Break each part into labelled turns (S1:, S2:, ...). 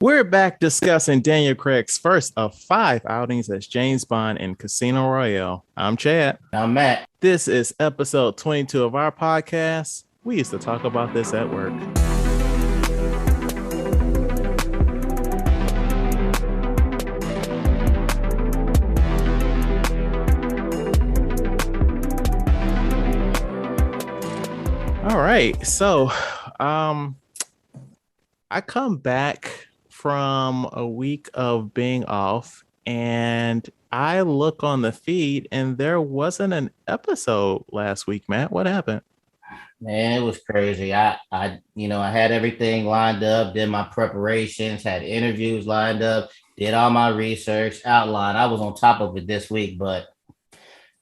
S1: We're back discussing Daniel Craig's first of five outings as James Bond in Casino Royale. I'm Chad.
S2: I'm Matt.
S1: This is episode 22 of our podcast. We used to talk about this at work. All right. Um, I come back from a week of being off and I look on the feed and there wasn't an episode last week, Matt. What happened?
S2: Man, it was crazy. I had everything lined up, did my preparations, had interviews lined up, did all my research, outline. I was on top of it this week, but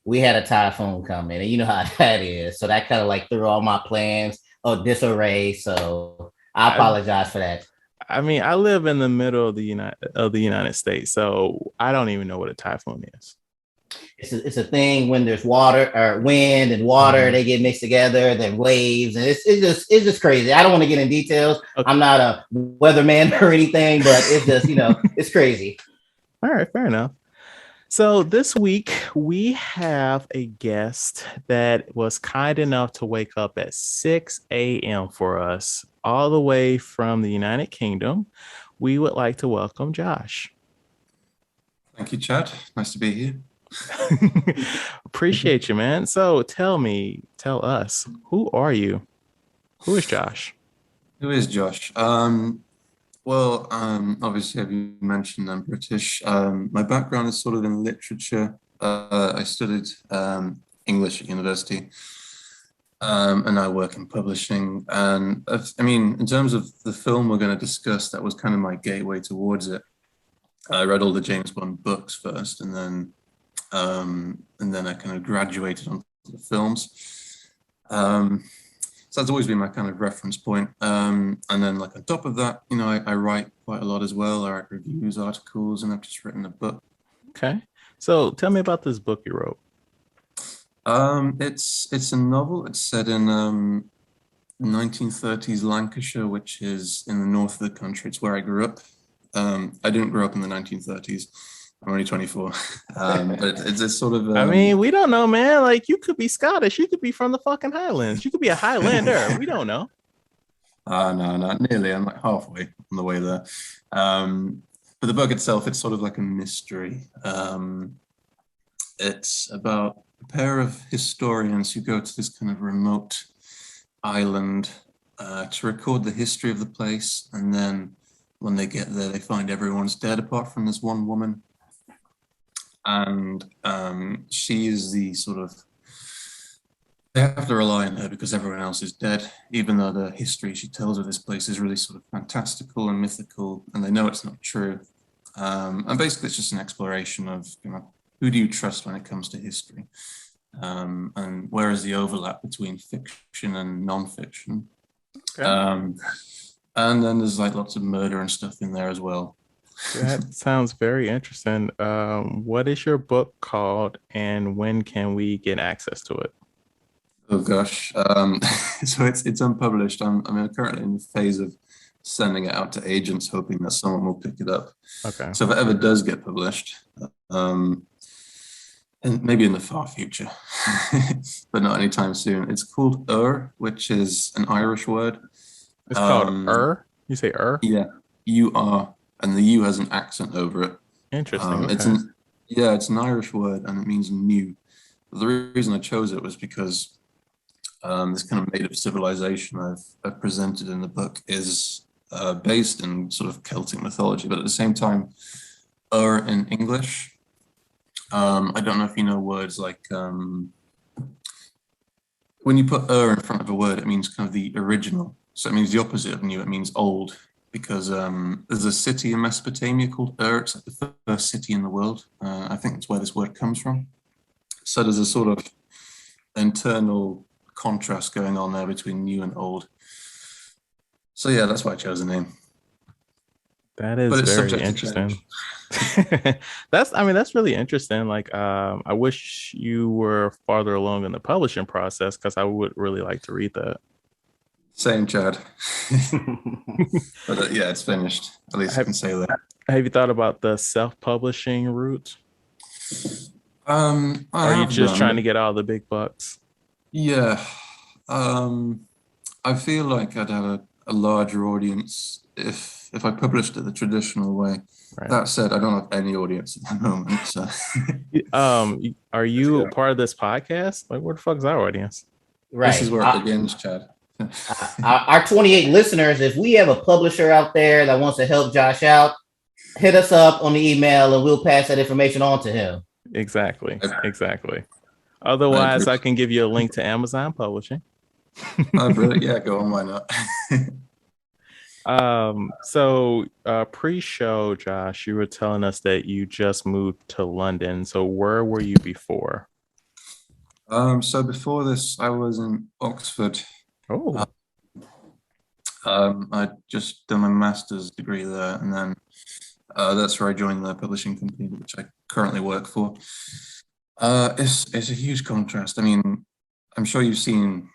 S2: we had a typhoon coming, and you know how that is. So that kind of like threw all my plans of disarray. So I
S1: I
S2: apologize for that.
S1: I mean, I live in the middle of the United States, so I don't even know what a typhoon is.
S2: It's a thing when there's water or wind and water,
S1: Mhm.
S2: they get mixed together, then waves, and it's just crazy. I don't want to get in details.
S1: Okay.
S2: I'm not a weatherman or anything, but it's just it's crazy.
S1: All right, fair enough. So this week we have a guest that was kind enough to wake up at 6 a.m. for us, all the way from the United Kingdom. We would like to welcome Josh.
S3: Thank you, Chad. Nice to be here.
S1: Appreciate you, man. So tell us, who are you? Who is Josh?
S3: Who is Josh? Obviously, as you mentioned, I'm British. My background is sort of in literature. I studied English at university, and I work in publishing. And I mean, in terms of the film we're going to discuss, that was kind of my gateway towards it. I read all the James Bond books first, and then I kind of graduated onto the films. So that's always been my kind of reference point. And then like on top of that, I write quite a lot as well. I write reviews, articles, and I've just written a book.
S1: Okay. So tell me about this book you wrote.
S3: It's a novel. It's set in 1930s Lancashire, which is in the north of the country. It's where I grew up. I didn't grow up in the 1930s. I'm only 24. But it's a sort of
S1: I mean, we don't know, man. Like, you could be Scottish. You could be from the fucking Highlands. You could be a Highlander. We don't know.
S3: no, not nearly. I'm like halfway on the way there. But the book itself, it's sort of like a mystery. It's about a pair of historians who go to this kind of remote island to record the history of the place. And then when they get there, they find everyone's dead apart from this one woman. And she is the sort of, they have to rely on her because everyone else is dead, even though the history she tells of this place is really sort of fantastical and mythical, and they know it's not true. And basically, it's just an exploration of, who do you trust when it comes to history, and where is the overlap between fiction and non-fiction.
S1: Okay.
S3: And then there's like lots of murder and stuff in there as well.
S1: That sounds very interesting. What is your book called, and when can we get access to it?
S3: Oh gosh, so it's unpublished. I'm currently in the phase of sending it out to agents, hoping that someone will pick it up.
S1: Okay.
S3: So if it ever does get published, and maybe in the far future, but not anytime soon. It's called which is an Irish word.
S1: It's called
S3: Um,
S1: You say
S3: yeah, U-R, and the U has an accent over it.
S1: Interesting.
S3: It's
S1: Okay.
S3: it's an Irish word, and it means new. The reason I chose it was because this kind of native civilization I've presented in the book is based in sort of Celtic mythology, but at the same time, in English. I don't know if you know words like when you put in front of a word, it means kind of the original. So it means the opposite of new. It means old, because there's a city in Mesopotamia called It's like the first city in the world. I think that's where this word comes from. So there's a sort of internal contrast going on there between new and old. So yeah, that's why I chose the name.
S1: That
S3: But
S1: is
S3: it's
S1: very
S3: subject to change.
S1: interesting. That's really interesting. Like, I wish you were farther along in the publishing process because I would really like to read that.
S3: Same, Chad. But yeah, it's finished. At least I can say that.
S1: Have you thought about the self-publishing route?
S3: I
S1: Or are you
S3: have
S1: just
S3: done.
S1: trying to get all the big bucks?
S3: Yeah. I feel like I'd have a larger audience if I published it the traditional way.
S1: Right.
S3: That said, I don't have any audience at the moment. So
S1: Are you part of this podcast? Like, where the fuck is our audience?
S3: this is
S2: Right.
S3: where it begins, Chad.
S2: Our 28 listeners, if we have a publisher out there that wants to help Josh out, hit us up on the email and we'll pass that information on to him.
S1: Exactly. Otherwise, I can give you a link to Amazon Publishing.
S3: Oh, brilliant. Yeah, go on, why not?
S1: So pre-show, Josh, you were telling us that you just moved to London. So where were you before?
S3: So before this, I was in Oxford.
S1: Oh,
S3: I just done my master's degree there, and then that's where I joined the publishing company, which I currently work for. It's a huge contrast. I mean, I'm sure you've seen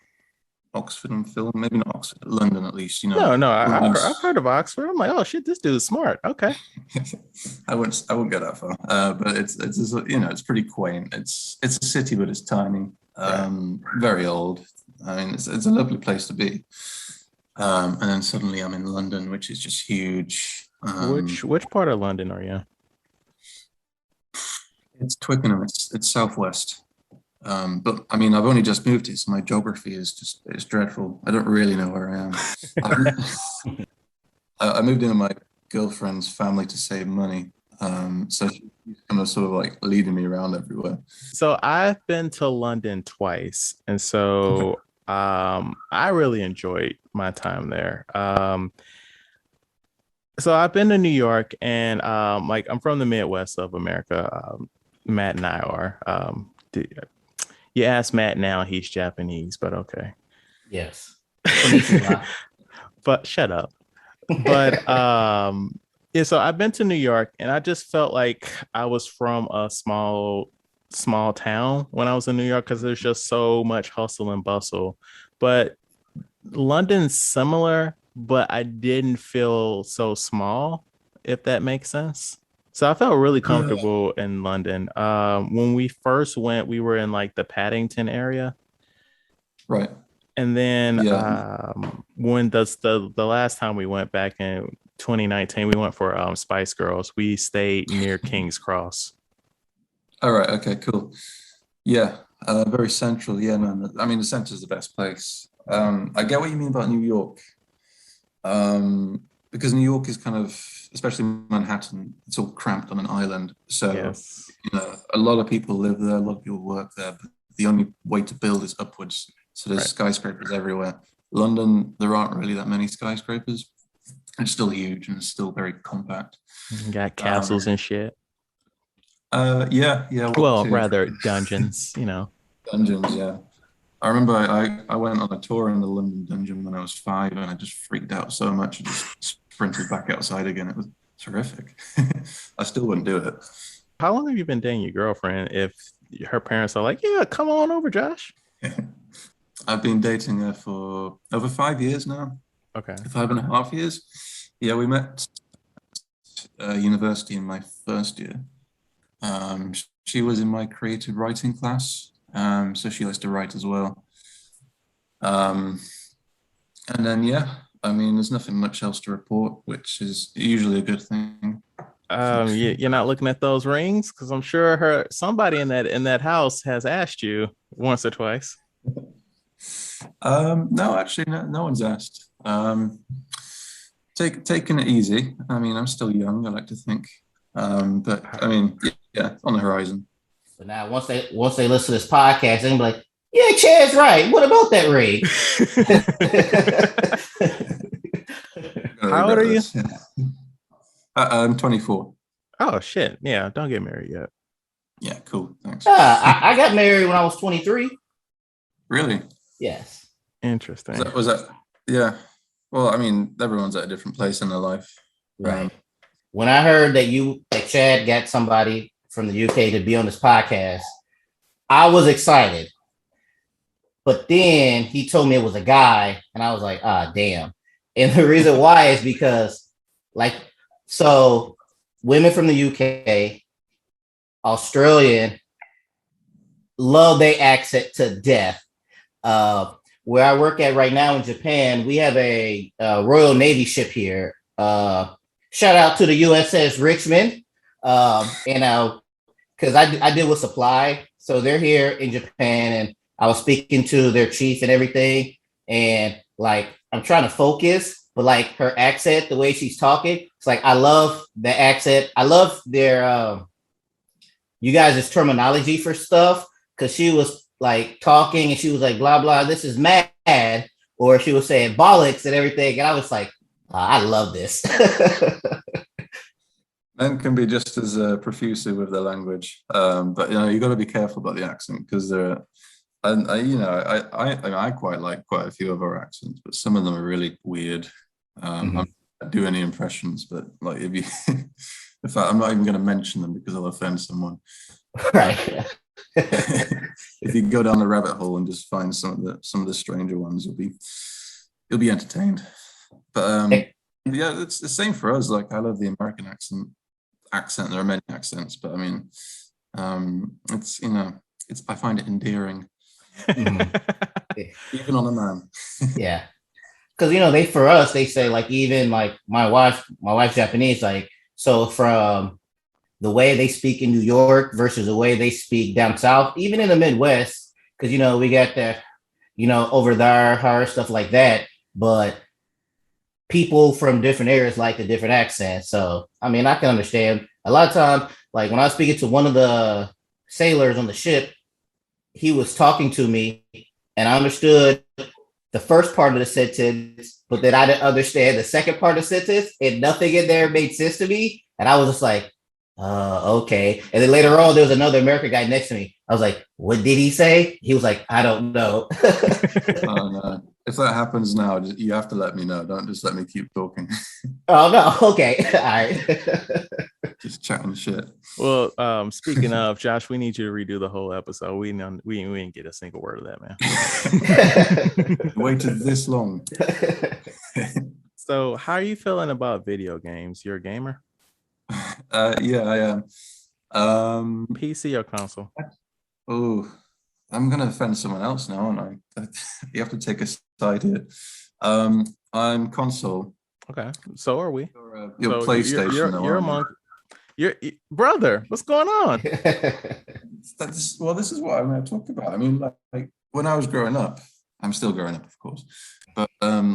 S3: Oxford on film, maybe not Oxford, London at least. You know,
S1: no,
S3: London's-
S1: I've heard of Oxford. I'm like, oh shit, this dude's smart. Okay.
S3: I wouldn't go that far, but it's you know, it's pretty quaint. It's a city, but it's tiny, very old. I mean, it's a lovely place to be. And then suddenly I'm in London, which is just huge.
S1: Which part of London are you?
S3: It's Twickenham. It's southwest. But I mean, I've only just moved here, so my geography is it's dreadful. I don't really know where I am. I moved in with my girlfriend's family to save money. So she's kind of sort of like leading me around everywhere.
S1: So I've been to London twice, and so I really enjoyed my time there. So I've been to New York, and like I'm from the Midwest of America. Matt and I are. You ask Matt now, he's Japanese, but okay.
S2: Yes.
S1: But shut up. But yeah, so I've been to New York, and I just felt like I was from a small town when I was in New York because there's just so much hustle and bustle. But London's similar, but I didn't feel so small, if that makes sense. So I felt really comfortable in London. When we first went, we were in like the Paddington area.
S3: Right.
S1: And then
S3: Yeah.
S1: when the last time we went back in 2019, we went for Spice Girls. We stayed near King's Cross.
S3: All right. Okay. Cool. Yeah. Very central. Yeah. No. I mean, the center is the best place. I get what you mean about New York. Because New York is kind of, especially Manhattan, it's all cramped on an island. So,
S1: Yes.
S3: you know, a lot of people live there, a lot of people work there, but the only way to build is upwards. So there's skyscrapers everywhere. London, there aren't really that many skyscrapers. It's still huge and it's still very compact.
S1: You got castles and shit.
S3: Yeah.
S1: Well, rather dungeons, you know.
S3: Dungeons, yeah. I remember I went on a tour in the London dungeon when I was 5 and I just freaked out so much and just sprinted back outside again. It was terrific. I still wouldn't do it.
S1: How long have you been dating your girlfriend if her parents are like, yeah, come on over, Josh?
S3: I've been dating her for over 5 years now.
S1: Okay.
S3: 5.5 years. Yeah, we met university in my first year. She was in my creative writing class. So she likes to write as well. And then, yeah, I mean, there's nothing much else to report, which is usually a good thing.
S1: You're not looking at those rings because I'm sure somebody in that house has asked you once or twice.
S3: No, actually, no one's asked. Taking it easy. I mean, I'm still young, I like to think. But I mean, yeah, on the horizon.
S2: But now once they listen to this podcast, they're gonna be like, yeah, Chad's right. What about that ring?
S1: How old are you?
S3: I'm 24.
S1: Oh shit. Yeah, don't get married yet.
S3: Yeah, cool. Thanks.
S2: I got married when I was 23.
S3: Really?
S2: Yes.
S1: Interesting.
S3: Was that yeah. Well, I mean, everyone's at a different place in their life.
S2: Right. When I heard that Chad got somebody from the UK to be on this podcast, I was excited. But then he told me it was a guy, and I was like, ah, damn. And the reason why is because, like, so women from the UK, Australian, love their accent to death. Where I work at right now in Japan, we have a Royal Navy ship here. Shout out to the USS Richmond. Because I deal with supply, so they're here in Japan, and I was speaking to their chief and everything, and like I'm trying to focus, but like her accent, the way she's talking, it's like I love the accent. I love their you guys' terminology for stuff because she was like talking and she was like blah blah. This is mad, or she was saying bollocks and everything, and I was like, I love this.
S3: Men can be just as profuse with their language, but you got to be careful about the accent because they're. And I quite like quite a few of our accents, but some of them are really weird. I don't do any impressions, but like if you, in fact, I'm not even going to mention them because I'll offend someone.
S2: Right.
S3: If you go down the rabbit hole and just find some of the stranger ones, you'll be entertained. But yeah, it's the same for us. Like I love the American accent. There are many accents, but I mean, it's I find it endearing. Even on a man.
S2: Yeah, because they for us they say like even like my wife's Japanese, like so from the way they speak in New York versus the way they speak down south, even in the Midwest, because we got that over there her stuff like that, but people from different areas like a different accent. So I mean I can understand a lot of time, like when I was speaking to one of the sailors on the ship, he was talking to me and I understood the first part of the sentence, but then I didn't understand the second part of the sentence, and nothing in there made sense to me. And I was just like, okay. And then later on, there was another American guy next to me. I was like, what did he say? He was like, I don't know.
S3: Oh, no. If that happens now, you have to let me know. Don't just let me keep talking.
S2: Oh, no. Okay. All right.
S3: Just chatting shit.
S1: Well, speaking of, Josh, we need you to redo the whole episode. We didn't get a single word of that, man.
S3: Waited this long.
S1: So, how are you feeling about video games? You're a gamer?
S3: Yeah, I am.
S1: PC or console?
S3: Oh, I'm gonna offend someone else now, aren't I? You have to take a side here. I'm console.
S1: Okay, so are we.
S3: Your
S1: So
S3: PlayStation.
S1: You're among. Your brother. What's going on?
S3: This is what I'm going to talk about. I mean, like when I was growing up, I'm still growing up, of course, but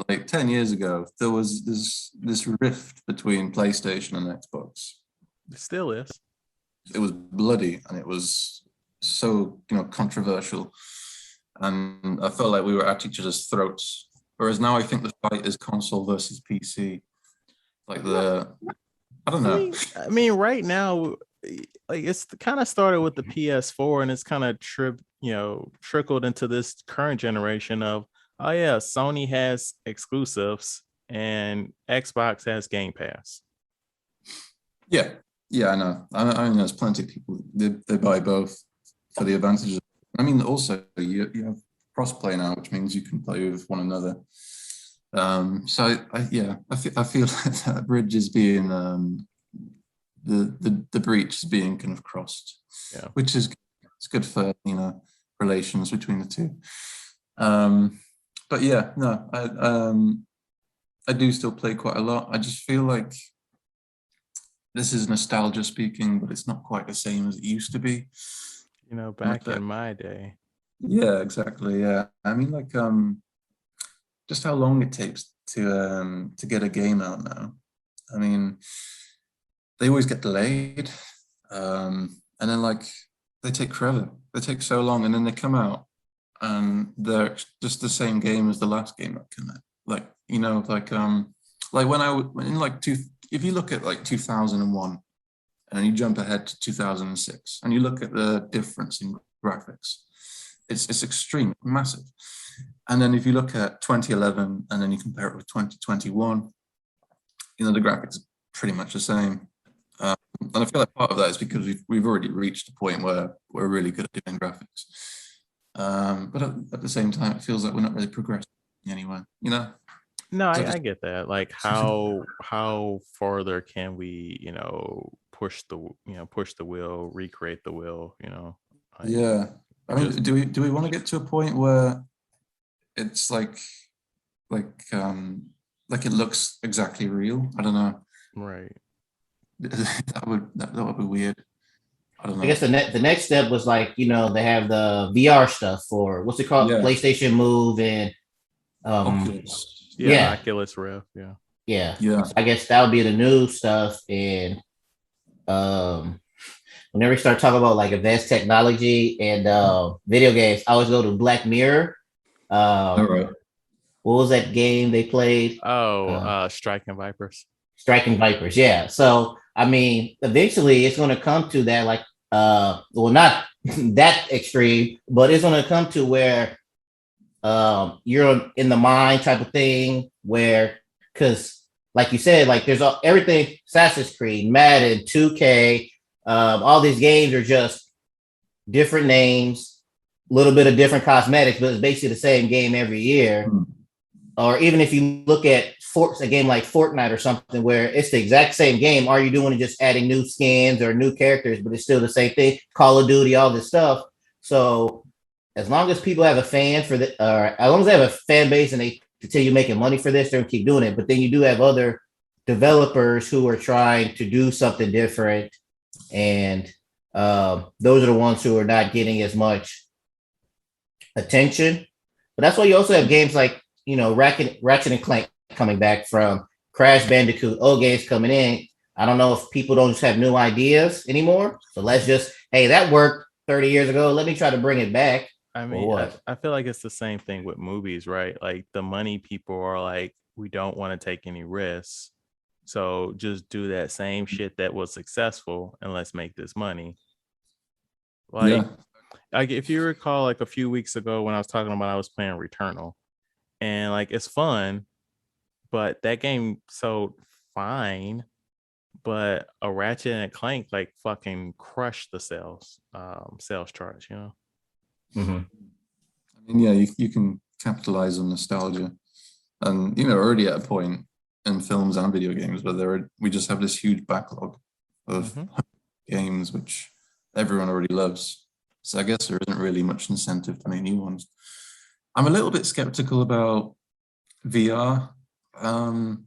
S3: like 10 years ago, there was this rift between PlayStation and Xbox.
S1: It still is.
S3: It was bloody and it was so controversial, and I felt like we were at each other's throats. Whereas now I think the fight is console versus PC. Like I don't know.
S1: I mean, right now, like it's kind of started with the PS4, and it's kind of trickled into this current generation of, oh yeah, Sony has exclusives and Xbox has Game Pass.
S3: Yeah, I know. I mean, there's plenty of people they buy both for the advantages. I mean, also you have crossplay now, which means you can play with one another. So I feel like that bridge is being the breach is being kind of crossed, which is it's good for relations between the two. But yeah, no, I do still play quite a lot. I just feel like this is nostalgia speaking, but it's not quite the same as it used to be.
S1: Back in my day.
S3: Yeah, exactly. Yeah, I mean, like just how long it takes to get a game out now. I mean, they always get delayed, and then like they take forever. They take so long, and then they come out, and they're just the same game as the last game that came out. Like when in like if you look at like 2001, and you jump ahead to 2006, and you look at the difference in graphics, it's extreme, massive. And then if you look at 2011 and then you compare it with 2021, the graphics are pretty much the same. And I feel like part of that is because we've already reached a point where we're really good at doing graphics. But at the same time, it feels like we're not really progressing anywhere, you know?
S1: No,
S3: So
S1: I
S3: just,
S1: get that. Like how further can we, push the wheel, recreate the wheel, like
S3: yeah. I mean,
S1: just
S3: do we want to get to a point where it's like like it looks exactly real? I don't know.
S1: right.
S3: That would be weird. I don't
S2: I guess
S3: know.
S2: the next step was like, they have the VR stuff for what's it called?
S3: Yeah.
S2: PlayStation Move and
S3: Oculus.
S1: Yeah,
S2: yeah,
S1: Oculus Rift, yeah.
S2: yeah.
S3: Yeah.
S2: So I guess that would be the new stuff. And um whenever we start talking about like advanced technology and video games, I always go to Black Mirror.
S3: All
S2: Um
S3: right.
S2: what was that game they played?
S1: Oh,
S2: Uh
S1: Striking Vipers.
S2: Striking Vipers, yeah. So I mean, eventually it's gonna come to that, like well, not that extreme, but it's gonna come to where you're in the mind type of thing where, because like you said, like there's everything, Assassin's Creed, Madden, 2K, all these games are just different names, a little bit of different cosmetics, but it's basically the same game every year.
S3: Hmm.
S2: Or even if you look at a game like Fortnite or something where it's the exact same game, all you're doing is just adding new skins or new characters, but it's still the same thing. Call of Duty, all this stuff. So as long as people have a fan for the, as long as they have a fan base and they continue making money for this, they're gonna keep doing it. But then you do have other developers who are trying to do something different, and those are the ones who are not getting as much attention. But that's why you also have games like Ratchet and Clank coming back from Crash Bandicoot, old games coming in. I don't know if people don't just have new ideas anymore. So let's just, hey, that worked 30 years ago. Let me try to bring it back.
S1: I
S2: Or
S1: mean,
S2: what?
S1: I feel like it's the same thing with movies, right? Like the money people are like, we don't want to take any risks. So just do that same shit that was successful and let's make this money.
S3: Yeah.
S1: Like if you recall, like a few weeks ago when I was talking about I was playing Returnal, and like it's fun, but that game sold fine, but a Ratchet and a Clank like fucking crushed the sales charts.
S2: Mm-hmm.
S3: I mean, yeah, you can capitalize on nostalgia. And already at a point in films and video games where we just have this huge backlog of
S1: Mhm.
S3: games which everyone already loves. So I guess there isn't really much incentive to make new ones. I'm a little bit skeptical about VR. And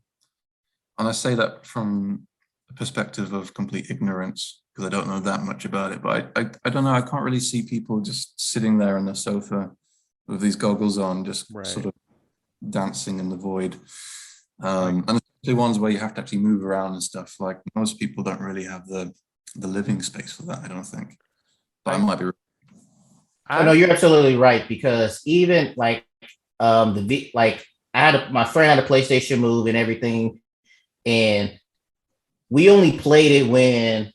S3: I say that from a perspective of complete ignorance because I don't know that much about it. But I don't know. I can't really see people just sitting there on the sofa with these goggles on, just sort
S1: Right.
S3: of dancing in the void.
S1: Like
S3: And especially ones where you have to actually move around and stuff. Like most people don't really have the living space for that, I don't think. But I
S1: I
S3: might be.
S2: Oh no,
S1: I
S2: you're absolutely right, because even like like my friend had a PlayStation Move and everything, and we only played it when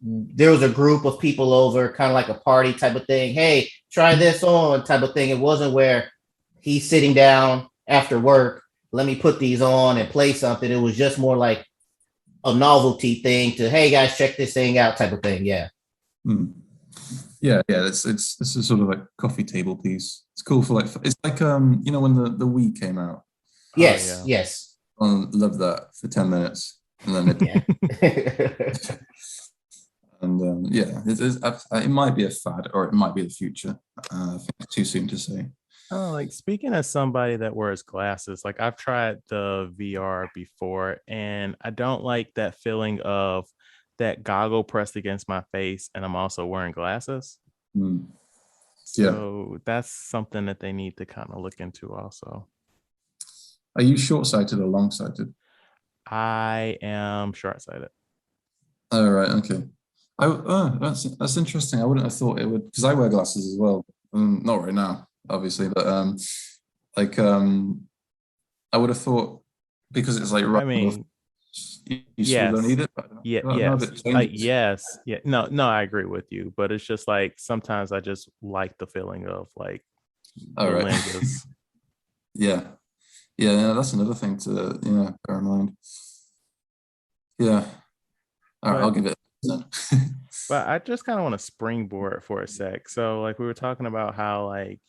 S2: there was a group of people over, kind of like a party type of thing. Hey, try this on type of thing. It wasn't where he's sitting down after work. Let me put these on and play something. It was just more like a novelty thing to, hey guys, check this thing out type of thing. Yeah.
S3: Hmm. Yeah, yeah. It's a sort of like coffee table piece. It's cool for like it's like when the Wii came out.
S1: oh
S2: Yes.
S1: yeah.
S2: Yes.
S3: I loved that for 10 minutes. And then
S2: Yeah.
S3: yeah, it might be a fad or it might be the future. I think it's too soon to say.
S1: Oh, like speaking as somebody that wears glasses, like I've tried the VR before, and I don't like that feeling of that goggle pressed against my face, and I'm also wearing glasses.
S3: Hmm. Yeah.
S1: So that's something that they need to kind of look into also.
S3: Are you short-sighted or long-sighted?
S1: I am short-sighted.
S3: Oh, right. Okay. That's interesting. I wouldn't have thought it would because I wear glasses as well. Not right now, obviously, but like I would have thought because it's like right
S1: I
S3: above,
S1: mean,
S3: you sort of don't
S1: yes.
S3: need it. But
S1: Yeah,
S3: I don't know if
S1: yes.
S3: it changes.
S1: Yes. Yeah. No, no, I agree with you, but it's just like sometimes I just like the feeling of like
S3: All
S1: the
S3: right.
S1: lenses.
S3: Yeah. Yeah. That's another thing to bear in mind. Yeah. All right. I'll
S1: But
S3: give it.
S1: But I just kind of want to springboard for a sec. So like we were talking about how like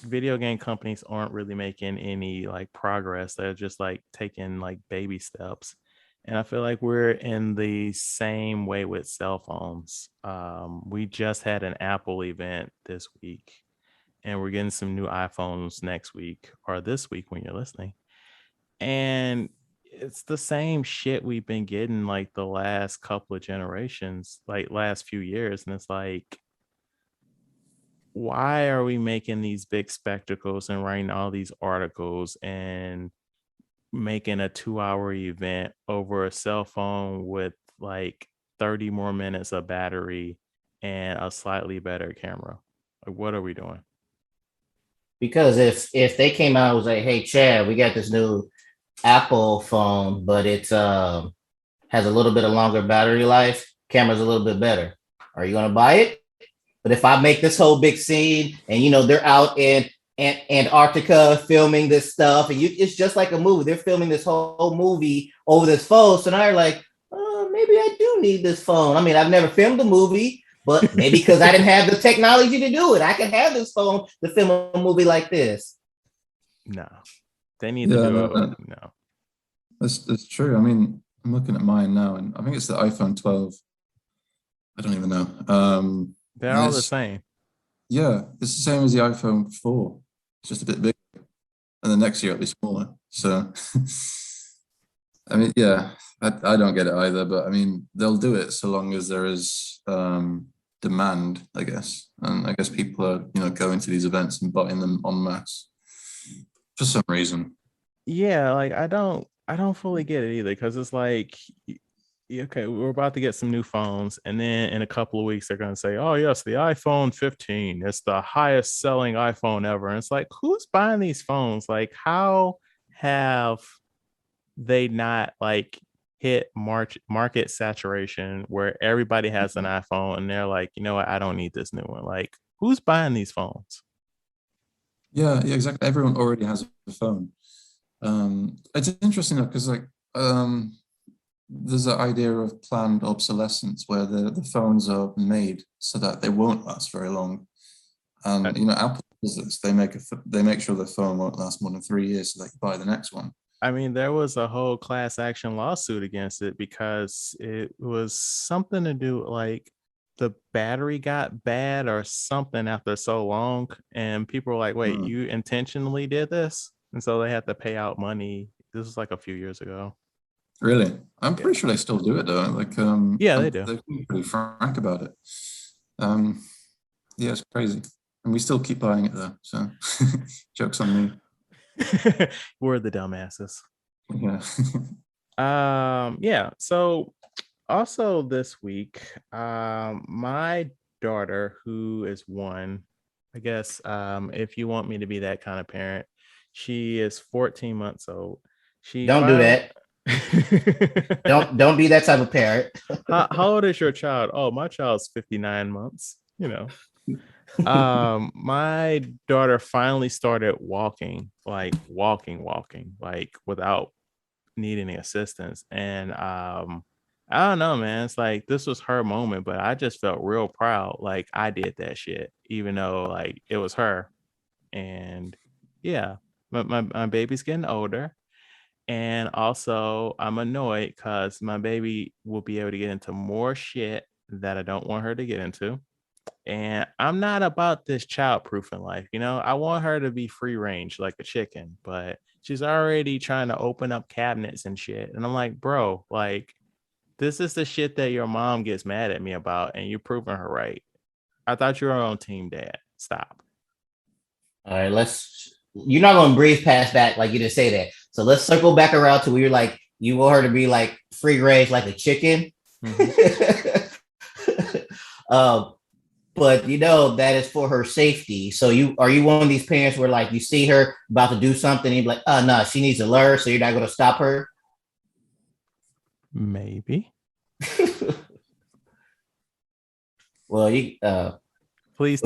S1: video game companies aren't really making any like progress. They're just like taking like baby steps. And I feel like we're in the same way with cell phones. We just had an Apple event this week, and we're getting some new iPhones next week or this week when you're listening. And it's the same shit we've been getting like the last couple of generations, like last few years. And it's like, why are we making these big spectacles and writing all these articles and making a 2-hour event over a cell phone with like 30 more minutes of battery and a slightly better camera? Like, what are we doing?
S2: Because if they came out and was like, hey Chad, we got this new Apple phone, but it's has a little bit of longer battery life, camera's a little bit better. Are you gonna buy it? But if I make this whole big scene and they're out in Antarctica filming this stuff, and it's just like a movie. They're filming this whole movie over this phone. So now you're like, oh, maybe I do need this phone. I mean, I've never filmed a movie, but maybe because I didn't have the technology to do it, I can have this phone to film a movie like this.
S1: No, they need to do it. No,
S3: that's true. I mean, I'm looking at mine now, and I think it's the iPhone 12. I don't even know.
S1: They're all the same.
S3: Yeah, it's the same as the iPhone 4. It's just a bit bigger, and the next year it'll be smaller. So, I mean, yeah, I don't get it either. But I mean, they'll do it so long as there is demand, I guess. And I guess people are going to these events and buying them en masse for some reason.
S1: Yeah, like I don't fully get it either, because it's like, okay, we're about to get some new phones, and then in a couple of weeks they're going to say, oh yes, the iPhone 15, it's the highest selling iPhone ever. And it's like, who's buying these phones? Like, how have they not like hit market saturation where everybody has an iPhone and they're like, you know what, I don't need this new one? Like, who's buying these phones?
S3: Yeah, exactly. Everyone already has a phone. It's interesting though, because like there's an idea of planned obsolescence where the phones are made so that they won't last very long. And Apple does this. They make sure the phone won't last more than 3 years so they can buy the next one.
S1: I mean, there was a whole class action lawsuit against it because it was something to do like the battery got bad or something after so long, and people were like, wait, you intentionally did this? And so they had to pay out money. This was like a few years ago.
S3: Really? I'm pretty sure they still do it though. Like,
S1: yeah, they do.
S3: They're pretty frank about it. Yeah, it's crazy, and we still keep buying it though. So, jokes on me.
S1: We're the dumbasses.
S3: Yeah.
S1: Yeah. So, also this week, my daughter, who is 1, I guess, if you want me to be that kind of parent, she is 14 months old. She
S2: don't do that. don't be that type of parent.
S1: How old is your child? Oh, my child's 59 months. My daughter finally started walking, like without needing any assistance. And I don't know, man. It's like this was her moment, but I just felt real proud. Like I did that shit, even though like it was her. And yeah, my baby's getting older. And also, I'm annoyed because my baby will be able to get into more shit that I don't want her to get into. And I'm not about this child-proof in life. I want her to be free range like a chicken, but she's already trying to open up cabinets and shit. And I'm like, bro, like, this is the shit that your mom gets mad at me about, and you're proving her right. I thought you were on team dad. Stop.
S2: All right, you're not going to breeze past that like you just say that. So let's circle back around to where you're like, you want her to be like free range like a chicken. Mm-hmm. But that is for her safety. So are you one of these parents where like you see her about to do something and you're like, oh no, she needs to learn, so you're not going to stop her?
S1: Maybe.
S2: Well, you
S1: please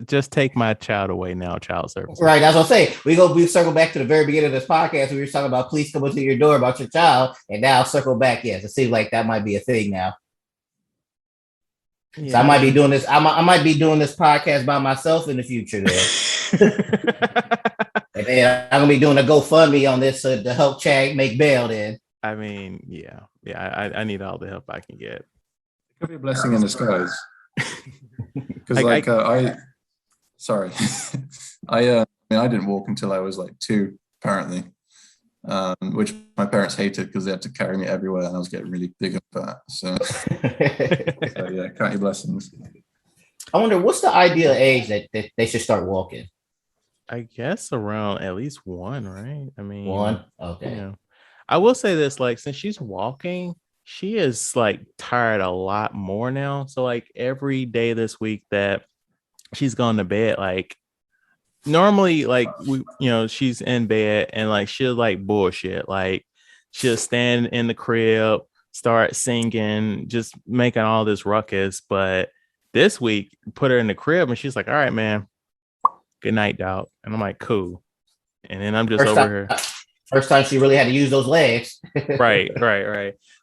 S1: just take my child away now, child service.
S2: Right, that's what I'm saying. We circle back to the very beginning of this podcast. We were talking about police coming to your door about your child, and now circle back. Yes, it seems like that might be a thing now. So I might be doing this. I might be doing this podcast by myself in the future. Then, and then I'm gonna be doing a GoFundMe on this to help Chad make bail. Then,
S1: I mean, yeah. I need all the help I can get.
S3: It could be a blessing in disguise. Because sorry, I didn't walk until I was like 2, apparently, which my parents hated because they had to carry me everywhere, and I was getting really big and fat. So yeah, count your blessings.
S2: I wonder what's the ideal age that they should start walking.
S1: I guess around at least 1, right? I mean,
S2: 1, okay.
S1: You know, I will say this: like, since she's walking, she is like tired a lot more now. So like every day this week that she's gone to bed, like normally, like she's in bed and like she'll like bullshit, like she'll stand in the crib, start singing, just making all this ruckus. But this week, put her in the crib and she's like, "All right, man, good night, dog." And I'm like, "Cool." And then I'm just over here.
S2: First time she really had to use those legs.
S1: Right.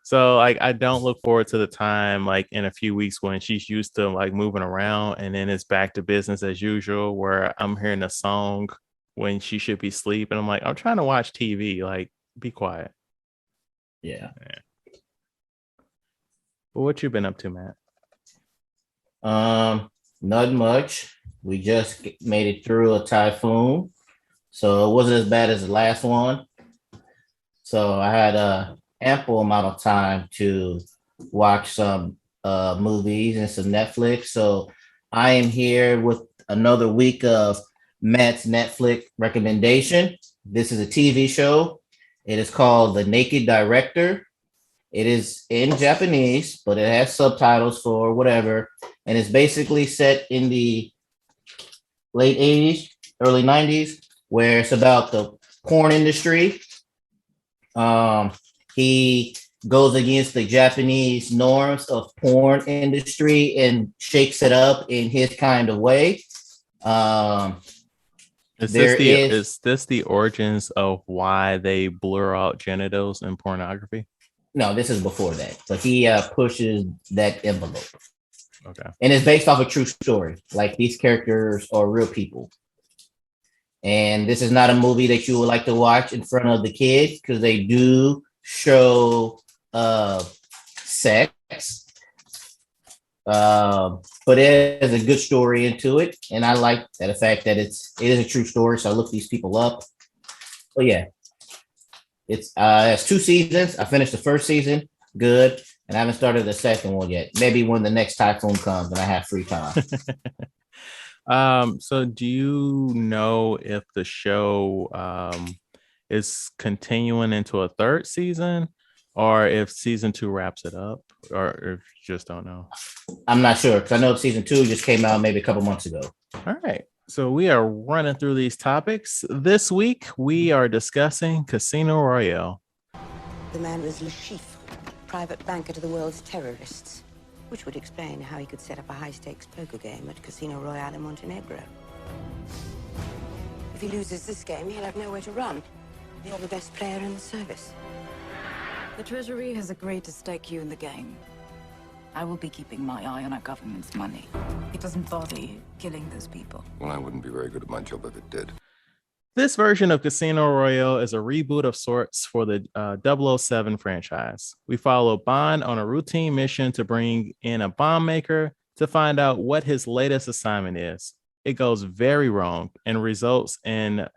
S1: So like I don't look forward to the time like in a few weeks when she's used to like moving around and then it's back to business as usual where I'm hearing a song when she should be asleep and I'm like, I'm trying to watch TV, like be quiet.
S2: Yeah.
S1: But what you been up to, Matt?
S2: Not much. We just made it through a typhoon, so it wasn't as bad as the last one. So I had a ample amount of time to watch some movies and some Netflix. So I am here with another week of Matt's Netflix recommendation. This is a TV show. It is called The Naked Director. It is in Japanese, but it has subtitles for whatever. And it's basically set in the late 80s, early 90s, where it's about the porn industry. He goes against the Japanese norms of porn industry and shakes it up in his kind of way.
S1: Is this the origins of why they blur out genitals in pornography?
S2: No, this is before that, but he pushes that envelope.
S1: Okay.
S2: And it's based off a true story. Like these characters are real people. And this is not a movie that you would like to watch in front of the kids because they do show sex. But it has a good story into it. And I like that the fact that it is a true story. So I look these people up. But yeah, it's 2 seasons. I finished the first season. Good. And I haven't started the second one yet. Maybe when the next typhoon comes and I have free time.
S1: So do you know if the show is continuing into a 3rd season or if season 2 wraps it up or if you just don't know?
S2: I'm not sure because I know season 2 just came out maybe a couple months ago.
S1: All right. So we are running through these topics. This week, we are discussing Casino Royale.
S4: The man was Le Chiffre, private banker to the world's terrorists, which would explain how he could set up a high-stakes poker game at Casino Royale in Montenegro. If he loses this game, he'll have nowhere to run. You're the best player in the service.
S5: The Treasury has agreed to stake you in the game. I will be keeping my eye on our government's money. It doesn't bother you killing those people.
S6: Well, I wouldn't be very good at my job if it did.
S1: This version of Casino Royale is a reboot of sorts for the 007 franchise. We follow Bond on a routine mission to bring in a bomb maker to find out what his latest assignment is. It goes very wrong and results in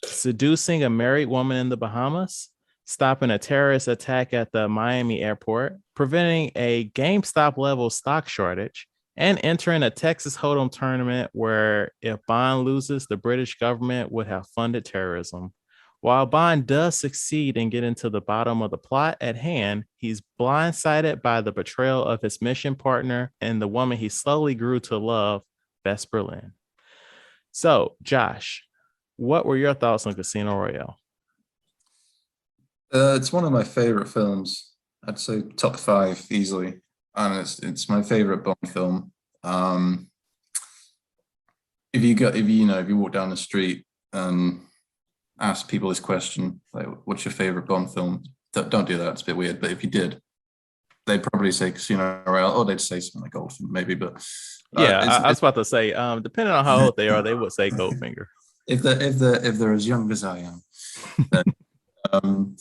S1: seducing a married woman in the Bahamas, stopping a terrorist attack at the Miami airport, preventing a GameStop level stock shortage, and entering a Texas Hold'em tournament where if Bond loses, the British government would have funded terrorism. While Bond does succeed in getting to the bottom of the plot at hand, he's blindsided by the betrayal of his mission partner and the woman he slowly grew to love, Bess Berlin. So, Josh, what were your thoughts on Casino Royale?
S3: It's one of my favorite films. I'd say top 5 easily. And it's my favorite Bond film. If you walk down the street and ask people this question, like, what's your favorite Bond film? Don't do that. It's a bit weird. But if you did, they'd probably say Casino Royale, or they'd say something like Goldfinger, maybe. But
S1: Yeah,
S3: it's,
S1: I was about to say, depending on how old they are, they would say Goldfinger.
S3: if they're as young as I am, then, um,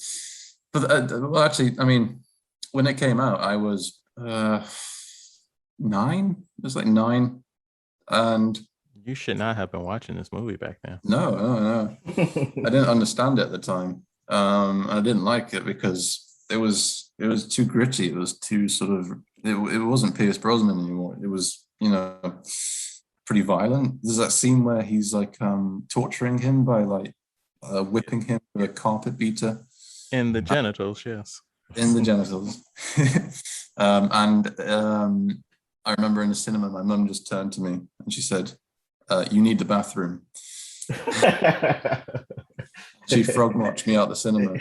S3: but well, actually, I mean, when it came out, I was 9. It was like 9, and
S1: You should not have been watching this movie back then.
S3: no, I didn't understand it at the time. I didn't like it because it was too gritty. It was too sort of it wasn't Pierce Brosnan anymore. It was, pretty violent. There's that scene where he's like torturing him by like whipping him with a carpet beater
S1: In the genitals, yes.
S3: in the genitals. I remember in the cinema, my mum just turned to me and she said, "You need the bathroom." She frog marched me out the cinema,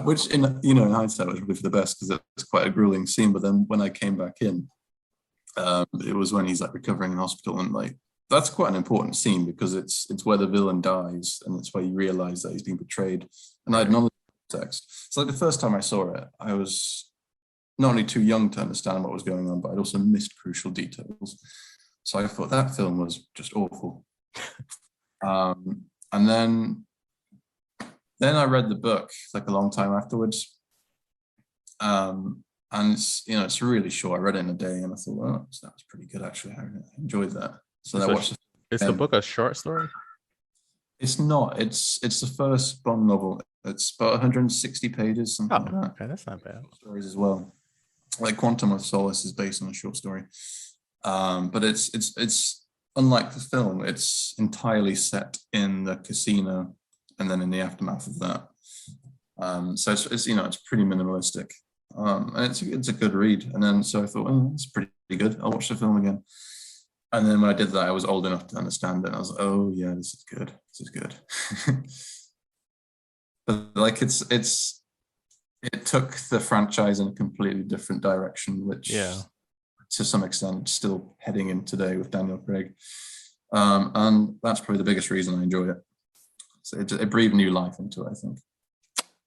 S3: which in hindsight was really for the best because it was quite a grueling scene. But then when I came back in, it was when he's like recovering in hospital, and like that's quite an important scene because it's where the villain dies, and it's where you realize that he's been betrayed. And I had none of the context. So like the first time I saw it, I was not only too young to understand what was going on, but I'd also missed crucial details. So I thought that film was just awful. And then I read the book like a long time afterwards. And it's really short. I read it in a day and I thought, well, that was pretty good actually. I enjoyed that. So I watched it.
S1: Is the book a short story?
S3: It's not. It's the first Bond novel. It's about 160 pages, something like that.
S1: Okay, that's not bad.
S3: Stories as well. Like Quantum of Solace is based on a short story. But it's unlike the film, it's entirely set in the casino and then in the aftermath of that. So it's pretty minimalistic. And it's a good read. And then so I thought, oh, it's pretty good. I'll watch the film again. And then when I did that, I was old enough to understand it. And I was like, oh yeah, this is good. This is good. But like it took the franchise in a completely different direction, which to some extent still heading in today with Daniel Criag. And that's probably the biggest reason I enjoy it. So it breathed new life into it, I think.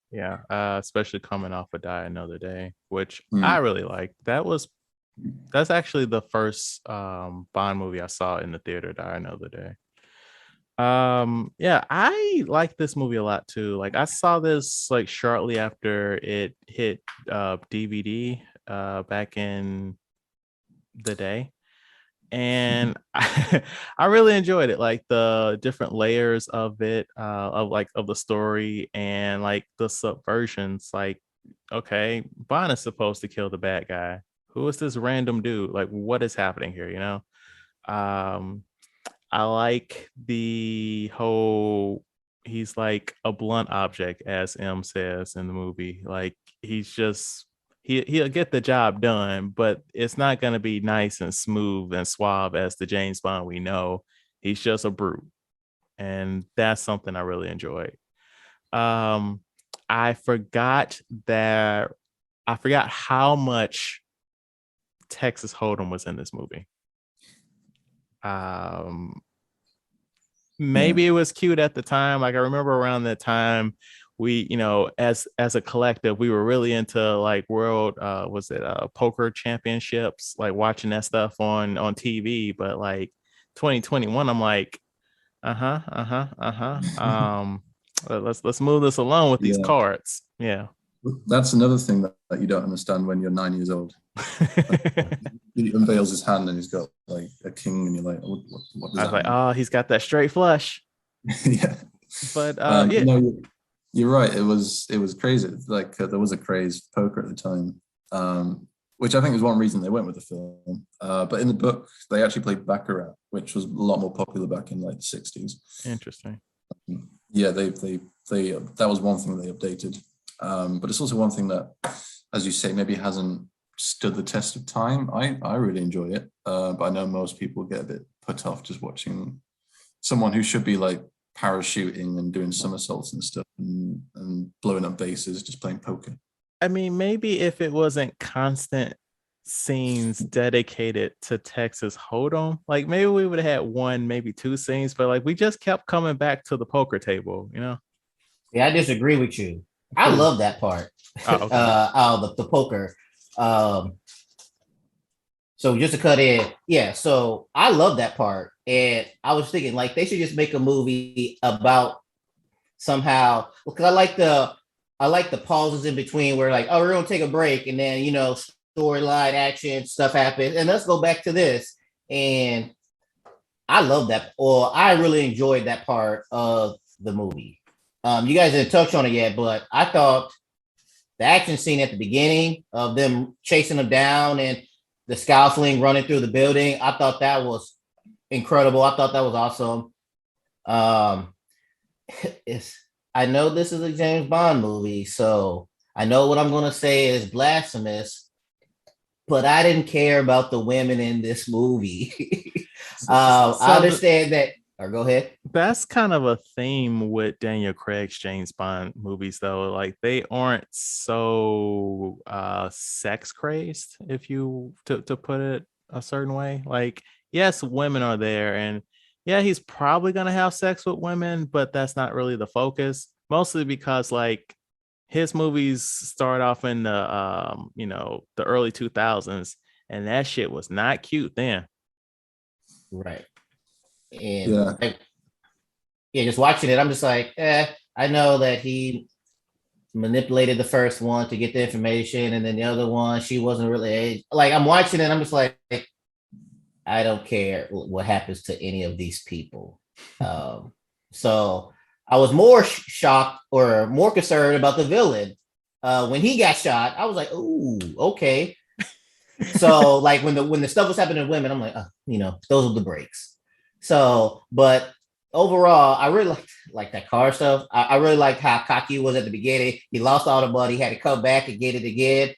S1: Yeah, especially coming off of Die Another Day, which I really liked. That's actually the first Bond movie I saw in the theater, Die Another Day. Yeah, I like this movie a lot too. Like I saw this like shortly after it hit DVD back in the day. And I really enjoyed it, like the different layers of it, of the story and like the subversions. Like, okay, Bond is supposed to kill the bad guy. Who is this random dude? Like, what is happening here? I like the whole he's like a blunt object, as M says in the movie. Like he's just he'll get the job done, but it's not going to be nice and smooth and suave as the James Bond we know. He's just a brute, and that's something I really enjoyed. I forgot how much Texas Hold'em was in this movie. Maybe it was cute at the time. Like I remember around that time, we, as a collective, we were really into like world poker championships, like watching that stuff on TV. But like 2021, I'm like, let's move this along with these cards. Yeah.
S3: That's another thing that you don't understand when you're 9 years old. He unveils his hand and he's got like a king, and you're like, what does
S1: I was
S3: that
S1: like,
S3: mean?
S1: oh, he's got that straight flush.
S3: Yeah,
S1: but
S3: you're right. It was crazy. Like there was a craze for poker at the time, which I think is one reason they went with the film. But in the book, they actually played baccarat, which was a lot more popular back in like the 60s.
S1: Interesting.
S3: Yeah, they that was one thing they updated. But it's also one thing that, as you say, maybe hasn't stood the test of time. I really enjoy it, but I know most people get a bit put off just watching someone who should be like parachuting and doing somersaults and stuff and blowing up bases just playing poker.
S1: I mean, maybe if it wasn't constant scenes dedicated to Texas Hold'em, like maybe we would have had one, maybe two scenes, but like we just kept coming back to the poker table,
S2: Yeah, I disagree with you. I love that part.
S1: Oh, okay.
S2: The poker. Um, so just to cut in, yeah. So I love that part, and I was thinking like they should just make a movie about somehow because I like the pauses in between where like, oh, we're gonna take a break, and then storyline, action, stuff happens, and let's go back to this. And I love that, or I really enjoyed that part of the movie. You guys didn't touch on it yet, but I thought the action scene at the beginning of them chasing them down and the scaffolding running through the building, I thought that was incredible. I thought that was awesome. Um, it's I know this is a James Bond movie, so I know what I'm going to say is blasphemous, but I didn't care about the women in this movie. I understand that. Or go ahead.
S1: That's kind of a theme with Daniel Craig's James Bond movies, though. Like they aren't so sex crazed, if you to put it a certain way. Like, yes, women are there, and yeah, he's probably gonna have sex with women, but that's not really the focus. Mostly because like his movies start off in the the early 2000s, and that shit was not cute then.
S2: Right. And
S3: Yeah.
S2: yeah, just watching it, I'm just like, I know that he manipulated the first one to get the information, and then the other one, she wasn't really aged. Like I'm watching it, I'm just like, I don't care what happens to any of these people. So I was more shocked or more concerned about the villain. When he got shot, I was like, ooh, okay. So like when the stuff was happening to women, I'm like, those are the breaks. So, but overall, I really like that car stuff. I really liked how cocky he was at the beginning. He lost all the money, he had to come back and get it again.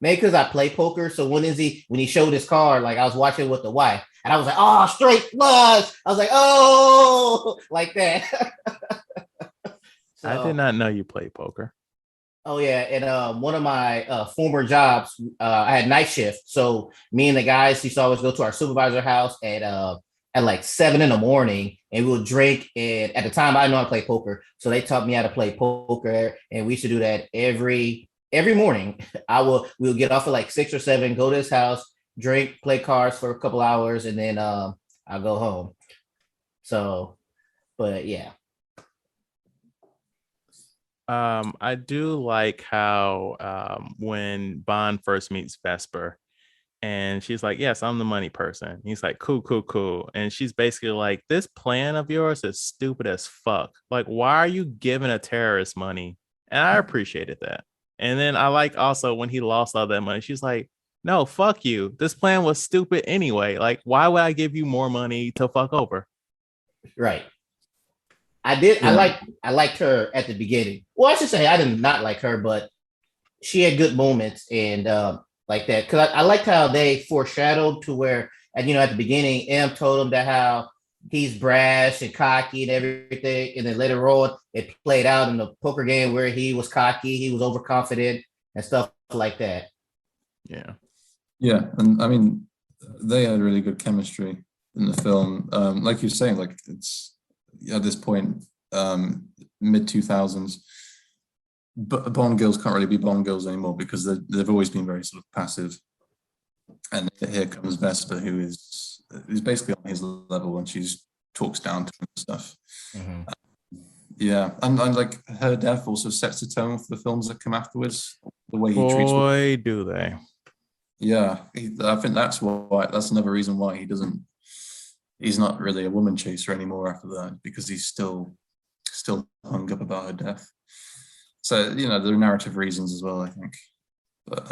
S2: Maybe because I play poker. So when he showed his card, like I was watching with the wife, and I was like, oh, straight flush. I was like, oh, like that. So,
S1: I did not know you played poker.
S2: oh yeah, and one of my former jobs, I had night shift. So me and the guys used to always go to our supervisor house at like 7 in the morning, and we would drink. And at the time, I didn't know how to play poker, so they taught me how to play poker, and we used to do that every morning. We'll get off at like 6 or 7, go to his house, drink, play cards for a couple hours, and then I'll go home. So, but yeah.
S1: I do like how when Bond first meets Vesper and she's like, yes, I'm the money person. He's like, cool, cool, cool. And she's basically like, this plan of yours is stupid as fuck. Like, why are you giving a terrorist money? And I appreciated that. And then I like also when he lost all that money, she's like, no, fuck you. This plan was stupid anyway. Like, why would I give you more money to fuck over?
S2: Right. I did.
S3: Yeah.
S2: I liked her at the beginning. Well, I should say I did not like her, but she had good moments and like that. Because I liked how they foreshadowed to where, and at the beginning, M told him that how he's brash and cocky and everything, and then later on, it played out in the poker game where he was cocky, he was overconfident, and stuff like that.
S1: Yeah.
S3: Yeah, and I mean, they had really good chemistry in the film. Like you're saying, like it's at this point, mid 2000s, but Bond girls can't really be Bond girls anymore because they've always been very sort of passive. And here comes Vesper, who's basically on his level, and she's talks down to him and stuff.
S2: Mm-hmm.
S3: Yeah, and like her death also sets the tone for the films that come afterwards. The way he treats.
S1: Boy, do they.
S3: Yeah, I think that's another reason why he's not really a woman chaser anymore after that, because he's still hung up about her death. So there are narrative reasons as well, I think. But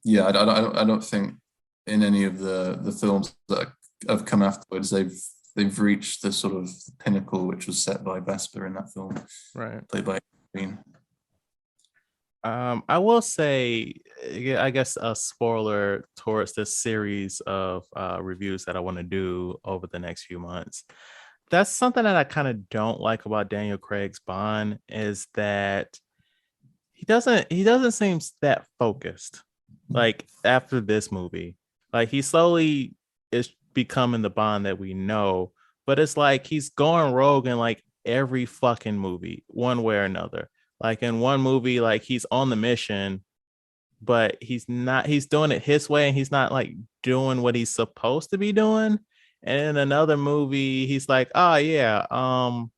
S3: yeah, I don't think in any of the films that have come afterwards they've reached the sort of pinnacle which was set by Vesper in that film,
S1: Right.
S3: played by Green.
S1: I will say, I guess a spoiler towards this series of reviews that I want to do over the next few months. That's something that I kind of don't like about Daniel Craig's Bond, is that he doesn't seem that focused. Like after this movie, like he slowly is becoming the Bond that we know, but it's like he's going rogue in like every fucking movie, one way or another. Like in one movie, like he's on the mission, but he's not, he's doing it his way and he's not like doing what he's supposed to be doing. And in another movie, he's like, oh yeah, I'm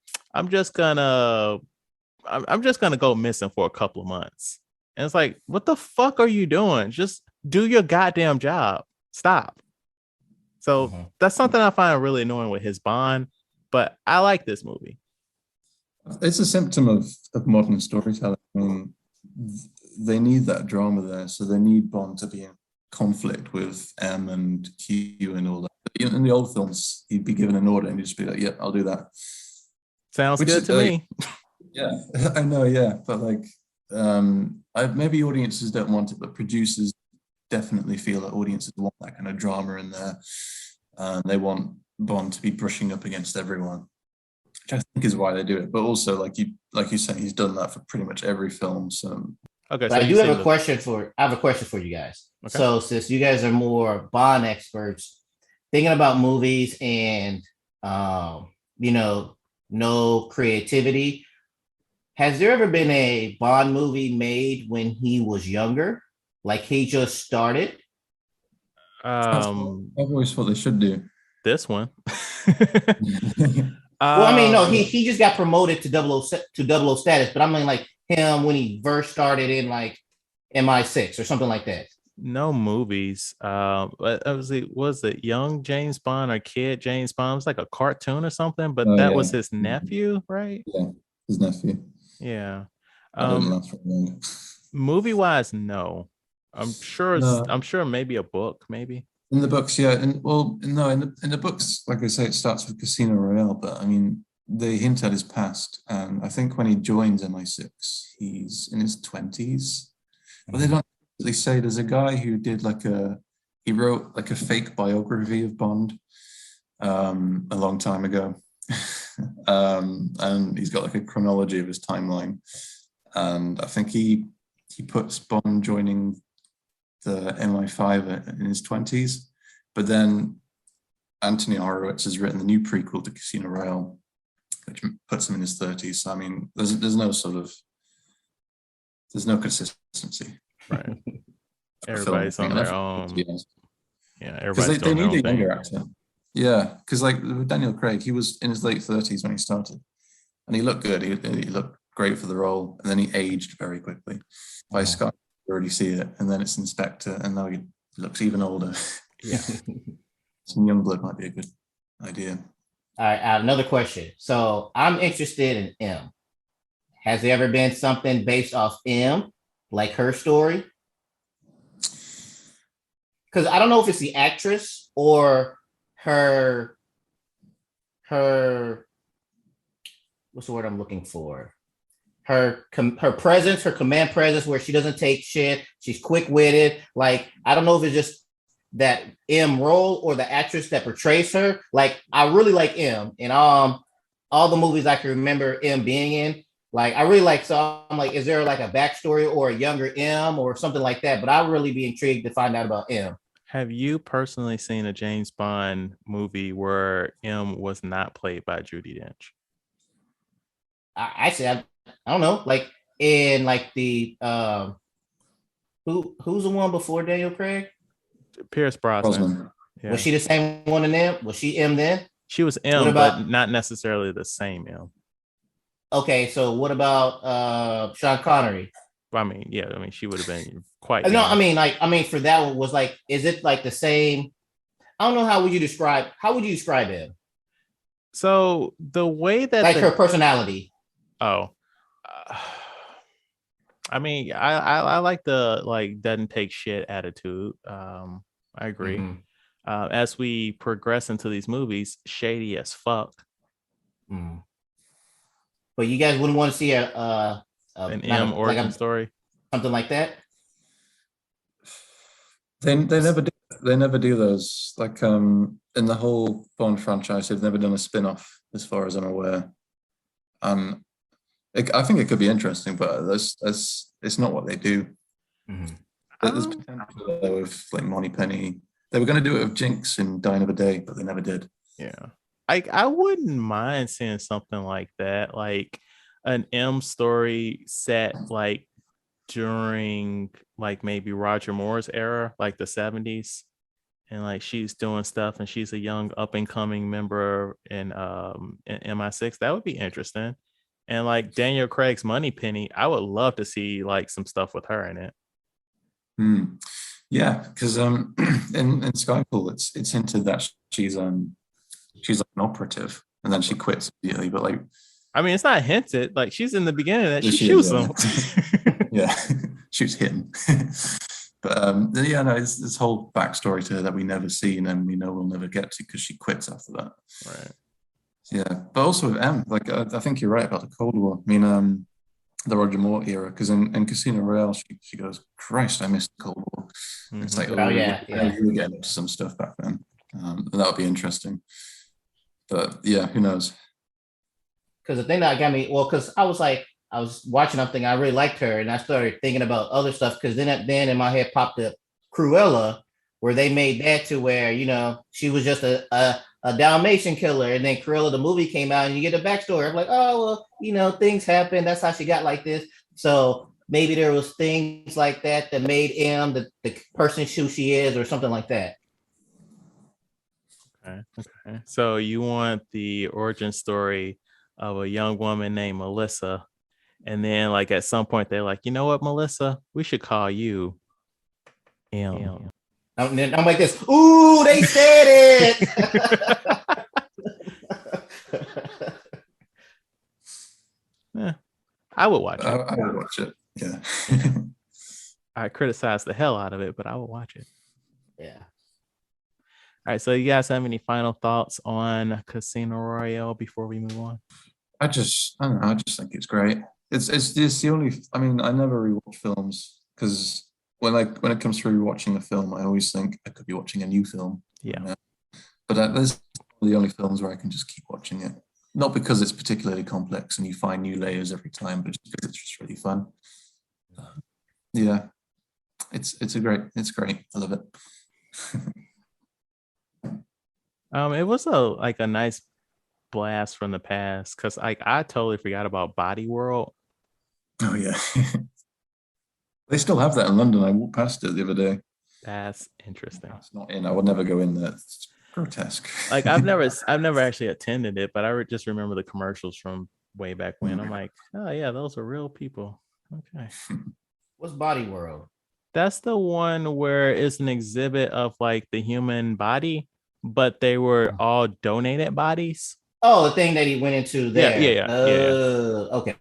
S1: just gonna I'm just gonna go missing for a couple of months. And it's like, what the fuck are you doing? Just do your goddamn job. Stop. So that's something I find really annoying with his Bond, but I like this movie.
S3: It's a symptom of modern storytelling. I mean, they need that drama there, so they need Bond to be in conflict with M and Q and all that. In the old films, he'd be given an order and he'd just be like, "Yeah, I'll do that."
S1: Sounds good to me.
S3: Yeah, I know. Yeah, but like, maybe audiences don't want it, but producers definitely feel that audiences want that kind of drama in there. They want Bond to be brushing up against everyone, which I think is why they do it. But also, like you said, he's done that for pretty much every film. So
S2: okay, so I do have a question for you guys. Okay. So since you guys are more Bond experts, thinking about movies and no creativity, has there ever been a Bond movie made when he was younger, like he just started?
S3: I've always thought they should do
S1: this one.
S2: Well, I mean, no, he just got promoted to 00 status, but I mean, like him when he first started in like MI6 or something like that.
S1: No movies. Was it young James Bond or kid James Bond? It was like a cartoon or something, but that was his nephew, right?
S3: Yeah, his nephew.
S1: Yeah.
S3: Movie
S1: wise, no. I'm sure maybe a book, maybe.
S3: In the books, yeah. In the books, like I say, it starts with Casino Royale, but I mean, they hint at his past. And I think when he joins MI6, he's in his 20s. But they don't really say. There's a guy who did he wrote like a fake biography of Bond a long time ago. And he's got like a chronology of his timeline. And I think he puts Bond joining the MI5 in his 20s, but then Anthony Horowitz has written the new prequel to Casino Royale, which puts him in his 30s. So I mean, there's no consistency.
S1: Right. Everybody's on their own. Yeah, everybody's
S3: they need a younger actor. Yeah, because like Daniel Craig, he was in his late 30s when he started, and he looked good. He looked great for the role, and then he aged very quickly. By Scott, you already see it, and then it's Inspector, and now he looks even older.
S1: Yeah,
S3: some young blood might be a good idea.
S2: All right, I have another question. So I'm interested in M. Has there ever been something based off M, like her story? Because I don't know if it's the actress or her what's the word I'm looking for? Her presence, her command presence, where she doesn't take shit. She's quick-witted. Like, I don't know if it's just that M role or the actress that portrays her. Like, I really like M in all the movies I can remember M being in. Like, I really like, so I'm like, is there like a backstory or a younger M or something like that? But I'd really be intrigued to find out about M.
S1: Have you personally seen a James Bond movie where M was not played by Judi Dench?
S2: I don't know, like in like the who's the one before Daniel Craig?
S1: Pierce Brosnan.
S2: Yeah. Was she the same one in them? Was she M then?
S1: She was M, but not necessarily the same M.
S2: Okay, so what about Sean Connery?
S1: I mean, yeah, I mean, she would have been quite.
S2: No, I mean, for that one was like, is it like the same? I don't know. How would you describe him?
S1: So the way that
S2: her personality.
S1: Oh, I mean, I like the doesn't take shit attitude. I agree. Mm-hmm. As we progress into these movies, shady as fuck.
S2: Mm. But you guys wouldn't want to see an
S1: M origin story,
S2: something like that.
S3: They never do those. Like in the whole Bond franchise, they've never done a spin-off, as far as I'm aware. I think it could be interesting, but it's not what they do. Mm-hmm. There's potential with like Moneypenny. They were going to do it with Jinx in Die Another Day, but they never did.
S1: Yeah, I wouldn't mind seeing something like that. Like an M story set like during like maybe Roger Moore's era, like the 70s. And like she's doing stuff and she's a young up and coming member in MI6. That would be interesting. And like Daniel Craig's Moneypenny, I would love to see like some stuff with her in it.
S3: Yeah, because in Skyfall it's hinted that she's like an operative and then she quits immediately. But like,
S1: I mean, it's not hinted. Like she's in the beginning that she
S3: she
S1: shoots
S3: is,
S1: him.
S3: yeah, shoots him. But yeah, no, it's this whole backstory to her that we never see and we know we'll never get to because she quits after that.
S1: Right.
S3: Yeah, but also with M, like I think you're right about the Cold War. I mean, the Roger Moore era, because in Casino Royale, she goes, "Christ, I missed the Cold War." It's like,
S2: Oh, yeah.
S3: we were getting into some stuff back then. And that would be interesting. But yeah, who knows?
S2: Because the thing that got me, well, because I was watching something, I really liked her, and I started thinking about other stuff. Because then in my head popped up Cruella, where they made that to where she was just a Dalmatian killer, and then Cruella the movie came out, and you get a backstory. I'm like, oh well, things happen. That's how she got like this. So maybe there was things like that made M the person who she is, or something like that.
S1: Okay. So you want the origin story of a young woman named Melissa, and then like at some point they're like, you know what, Melissa, we should call you M.
S2: I'm like this. Ooh, they said it.
S1: Yeah, I would watch it.
S3: I would watch it. Yeah.
S1: I criticize the hell out of it, but I would watch it.
S2: Yeah.
S1: All right. So you guys have any final thoughts on Casino Royale before we move on?
S3: I don't know. I just think it's great. It's just the only. I mean, I never rewatch films because when it comes to rewatching a film, I always think I could be watching a new film.
S1: Yeah.
S3: But there's the only films where I can just keep watching it. Not because it's particularly complex and you find new layers every time, but just because it's just really fun. Yeah, it's great. I love it.
S1: It was a nice blast from the past because I totally forgot about Body World.
S3: Oh yeah, they still have that in London. I walked past it the other day.
S1: That's interesting.
S3: It's not in. I would never go in there. It's grotesque.
S1: Like I've never actually attended it, but I just remember the commercials from way back when. I'm like, oh yeah, those are real people. Okay.
S2: What's Body World?
S1: That's the one where it's an exhibit of like the human body, but they were all donated bodies.
S2: Oh, the thing that he went into there.
S1: Yeah.
S2: Okay.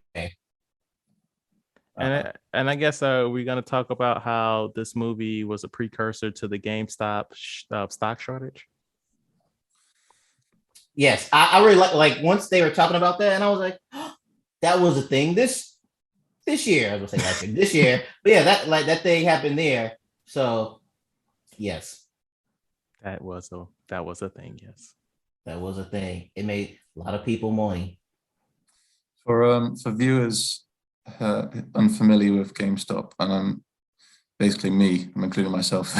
S1: And I guess we're gonna talk about how this movie was a precursor to the GameStop stock shortage.
S2: Yes, I really like once they were talking about that, and I was like, oh, that was a thing this year. I was gonna say last year, this year, but yeah, that thing happened there. So, yes,
S1: that was a thing. Yes,
S2: that was a thing. It made a lot of people money.
S3: For viewers unfamiliar with GameStop, and basically me, I'm including myself.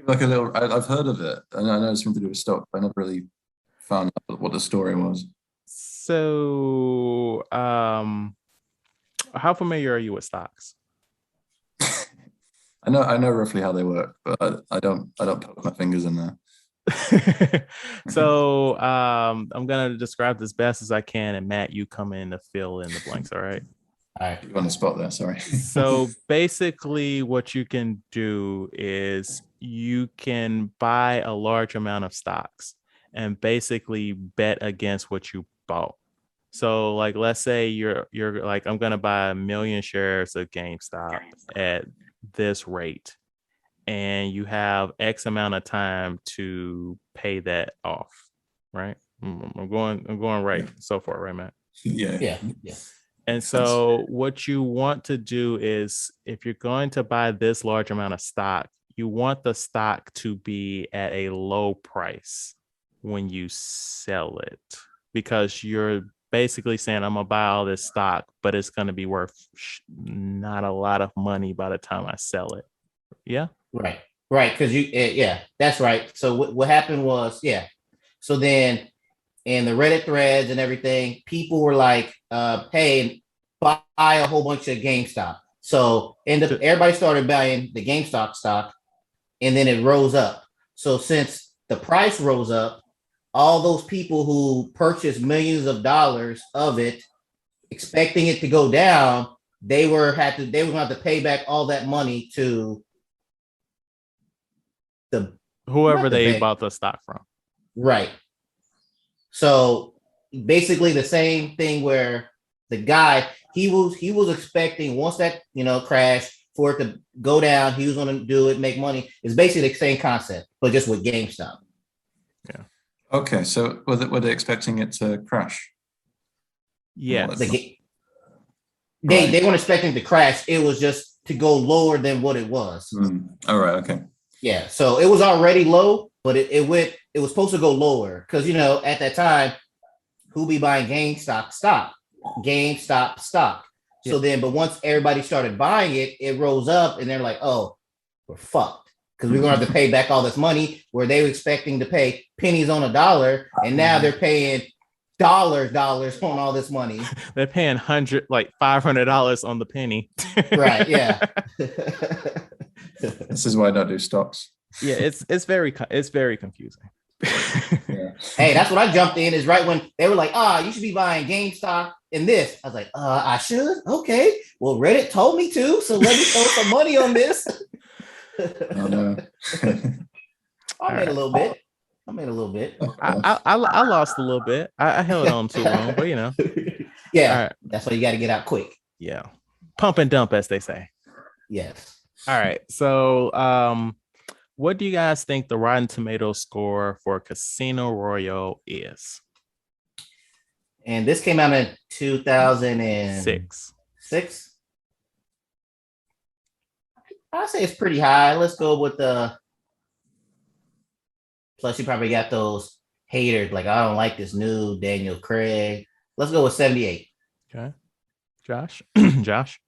S3: Like a little, I've heard of it, and I know it's something to do with stock, but I never really found out what the story was.
S1: So, how familiar are you with stocks?
S3: I know roughly how they work, but I don't poke my fingers in there.
S1: So I'm gonna describe this best as I can, and Matt, you come in to fill in the blanks. All right.
S2: All right.
S3: You're on the spot there. Sorry.
S1: So basically, what you can do is you can buy a large amount of stocks and basically bet against what you bought. So, like, let's say you're like, I'm gonna buy 1 million shares of GameStop at this rate, and you have X amount of time to pay that off, right? I'm going right so far, right, Matt?
S3: Yeah.
S1: And so what you want to do is, if you're going to buy this large amount of stock, you want the stock to be at a low price when you sell it, because you're basically saying, I'm gonna buy all this stock, but it's going to be worth not a lot of money by the time I sell it. Yeah.
S2: Right. Because that's right. So what happened was, so then and the Reddit threads and everything, people were like, hey, buy a whole bunch of GameStop. So everybody started buying the GameStop stock, and then it rose up. So since the price rose up, all those people who purchased millions of dollars of it, expecting it to go down, they were going to have to pay back all that money to
S1: whoever they
S2: bank.
S1: bought the stock from.
S2: Right. So basically the same thing where the guy, he was expecting once that, crashed, for it to go down, he was going to do it, make money. It's basically the same concept, but just with GameStop.
S1: Yeah.
S3: Okay, so were they expecting it to crash?
S1: Yeah.
S2: They weren't expecting it to crash. It was just to go lower than what it was.
S3: All right. Okay.
S2: Yeah. So it was already low, but it was supposed to go lower because, at that time, who be buying GameStop stock? So then, but once everybody started buying it, it rose up and they're like, oh, we're fucked because we're going to have to pay back all this money where they were expecting to pay pennies on a dollar. And now they're paying dollars on all this money.
S1: They're paying $500 on the penny.
S2: Right. Yeah.
S3: This is why I don't do stocks.
S1: Yeah. It's very confusing.
S3: Yeah.
S2: Hey, that's what I jumped in is right when they were like, you should be buying GameStop in this. I was like, I should. Okay. Well, Reddit told me to, so let me throw some money on this.
S3: Oh, no.
S2: I made a little bit.
S1: I lost a little bit. I held on too long, but
S2: Yeah.
S1: Right.
S2: That's why you got to get out quick.
S1: Yeah. Pump and dump, as they say.
S2: Yes.
S1: All right. So, what do you guys think the Rotten Tomatoes score for Casino Royale is?
S2: And this came out in 2006. I'd say it's pretty high. Let's go with plus you probably got those haters like, I don't like this new Daniel Criag. Let's go with 78.
S1: Okay. Josh? Josh?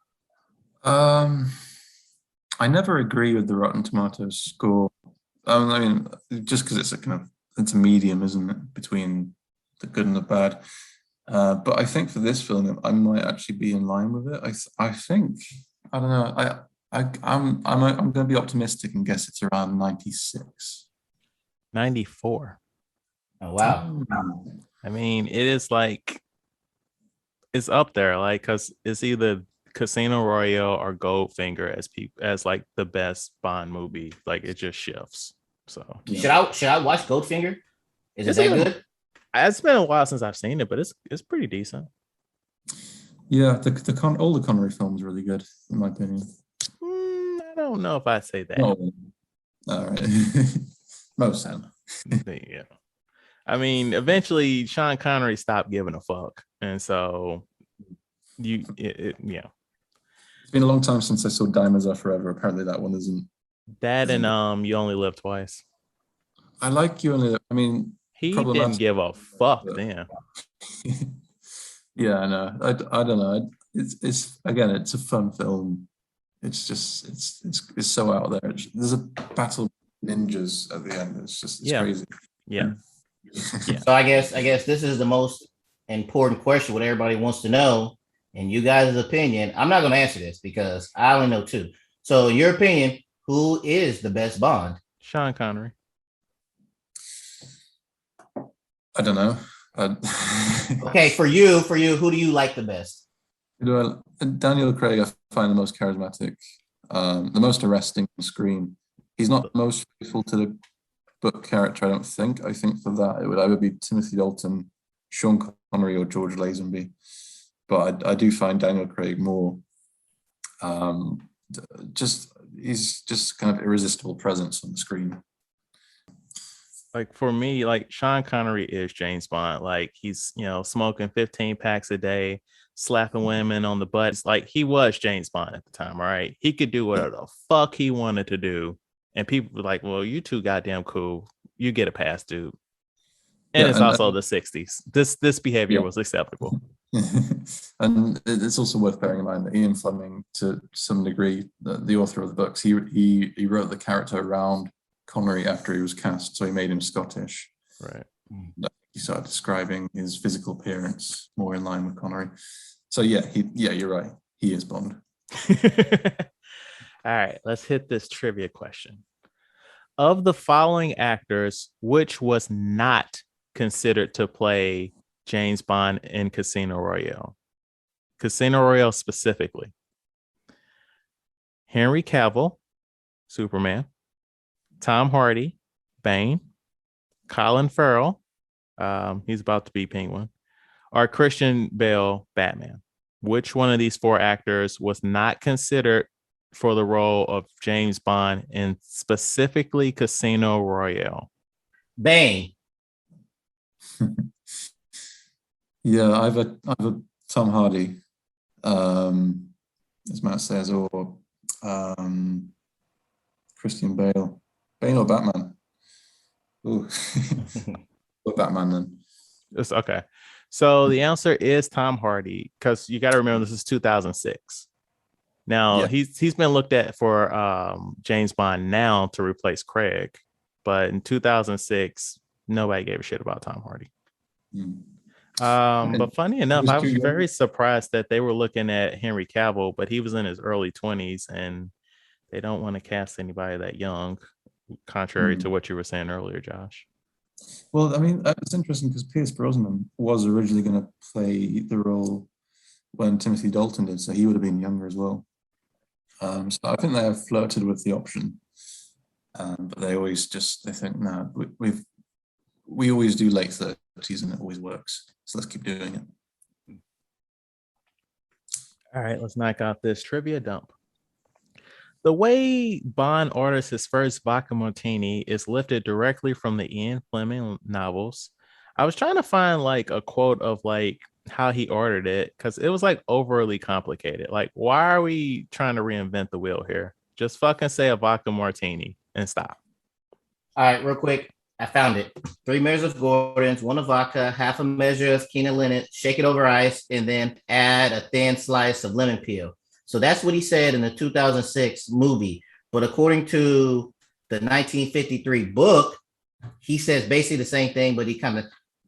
S3: I never agree with the Rotten Tomatoes score. I mean, just because it's a medium, isn't it, between the good and the bad. But I think for this film, I might actually be in line with it. I think, I don't know. I'm going to be optimistic and guess it's around 96.
S1: 94.
S2: Oh wow.
S1: I mean, it is it's up there, because it's either Casino Royale or Goldfinger as like the best Bond movie. Like, it just shifts. So
S2: should I watch Goldfinger? Is it that good?
S1: It's been a while since I've seen it, but it's pretty decent.
S3: Yeah, all the Connery films are really good, in my opinion.
S1: I don't know if I'd say that.
S3: Oh, all right. Most of them.
S1: Yeah. I mean, eventually Sean Connery stopped giving a fuck. And so yeah.
S3: It's been a long time since I saw Diamonds Are Forever. Apparently that one isn't.
S1: That and You Only Live Twice.
S3: I like You Only Live. I mean,
S1: he didn't give a fuck then.
S3: Yeah, I know. I don't know. It's again, it's a fun film. It's just it's so out there. There's a battle of ninjas at the end. It's crazy.
S1: Yeah.
S2: So I guess this is the most important question, what everybody wants to know. In you guys' opinion, I'm not going to answer this because I only know two. So in your opinion, who is the best Bond?
S1: Sean Connery.
S3: I don't know.
S2: Okay, for you, who do you like the best?
S3: Daniel Craig, I find the most charismatic, the most arresting on screen. He's not the most faithful to the book character, I don't think. I think for that, it would either be Timothy Dalton, Sean Connery, or George Lazenby. But I do find Daniel Craig more, he's just kind of irresistible presence on the screen.
S1: Like, for me, like, Sean Connery is James Bond. Like, he's, smoking 15 packs a day, slapping women on the butts. Like, he was James Bond at the time, right? He could do whatever the fuck he wanted to do. And people were like, well, you too goddamn cool. You get a pass, dude. And it's also the 60s. This behavior was acceptable.
S3: And it's also worth bearing in mind that Ian Fleming, to some degree, the author of the books, he wrote the character around Connery after he was cast, so he made him Scottish.
S1: Right.
S3: he started describing his physical appearance more in line with Connery. So yeah, you're right. He is Bond.
S1: All right, let's hit this trivia question. Of the following actors, which was not considered to play James Bond in Casino Royale? Casino Royale specifically. Henry Cavill, Superman. Tom Hardy, Bane. Colin Farrell, he's about to be Penguin. Or Christian Bale, Batman. Which one of these four actors was not considered for the role of James Bond in specifically Casino Royale?
S2: Bane.
S3: Yeah, I've a Tom Hardy, as Matt says, or Christian Bale. Bane or Batman? Ooh. Or Batman then.
S1: It's okay. So the answer is Tom Hardy, because you got to remember this is 2006. Now
S3: Yeah.
S1: he's been looked at for James Bond now to replace Craig, but in 2006 nobody gave a shit about Tom Hardy. But funny enough, I was very surprised that they were looking at Henry Cavill, but he was in his early 20s, and they don't want to cast anybody that young, contrary to what you were saying earlier, Josh.
S3: Well, I mean, it's interesting because Pierce Brosnan was originally going to play the role when Timothy Dalton did, so he would have been younger as well. So I think they have flirted with the option, but they always they think, no, we always do late 30s and it always works, so let's keep doing it.
S1: All right, let's knock out this trivia dump. The way Bond orders his first vodka martini is lifted directly from the Ian Fleming novels. I was trying to find like a quote of like how he ordered it, because it was like overly complicated. Like, why are we trying to reinvent the wheel here? Just fucking say a vodka martini and stop.
S2: All right, real quick. I found it. 3 measures of Gordon's, 1 of vodka, half a measure of quina linnet, shake it over ice, and then add a thin slice of lemon peel. So that's what he said in the 2006 movie. But according to the 1953 book, he says basically the same thing, but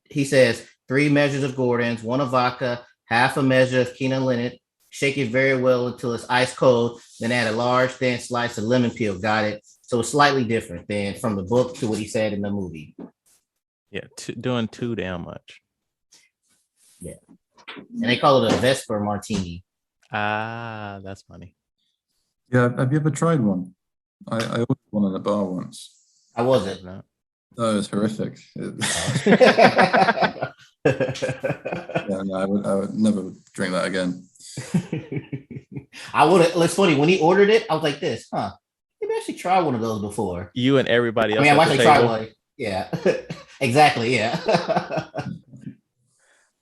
S2: he says 3 measures of Gordon's, 1 of vodka, half a measure of quina linnet, shake it very well until it's ice cold, then add a large thin slice of lemon peel. Got it? So it's slightly different than from the book to what he said in the movie.
S1: Yeah, doing too damn much.
S2: Yeah. And they call it a Vesper martini.
S1: Ah, that's funny.
S3: Yeah, have you ever tried one? I ordered one in a bar once.
S2: How was it?
S1: No.
S3: Oh, it was horrific. Yeah, no, I would never drink that again.
S2: I would have. It's funny when he ordered it. I was like, "This, huh? Maybe I should try one of those before."
S1: You and everybody else.
S2: I mean, I
S1: at
S2: might
S1: the
S2: try
S1: table.
S2: one. Yeah, exactly. Yeah.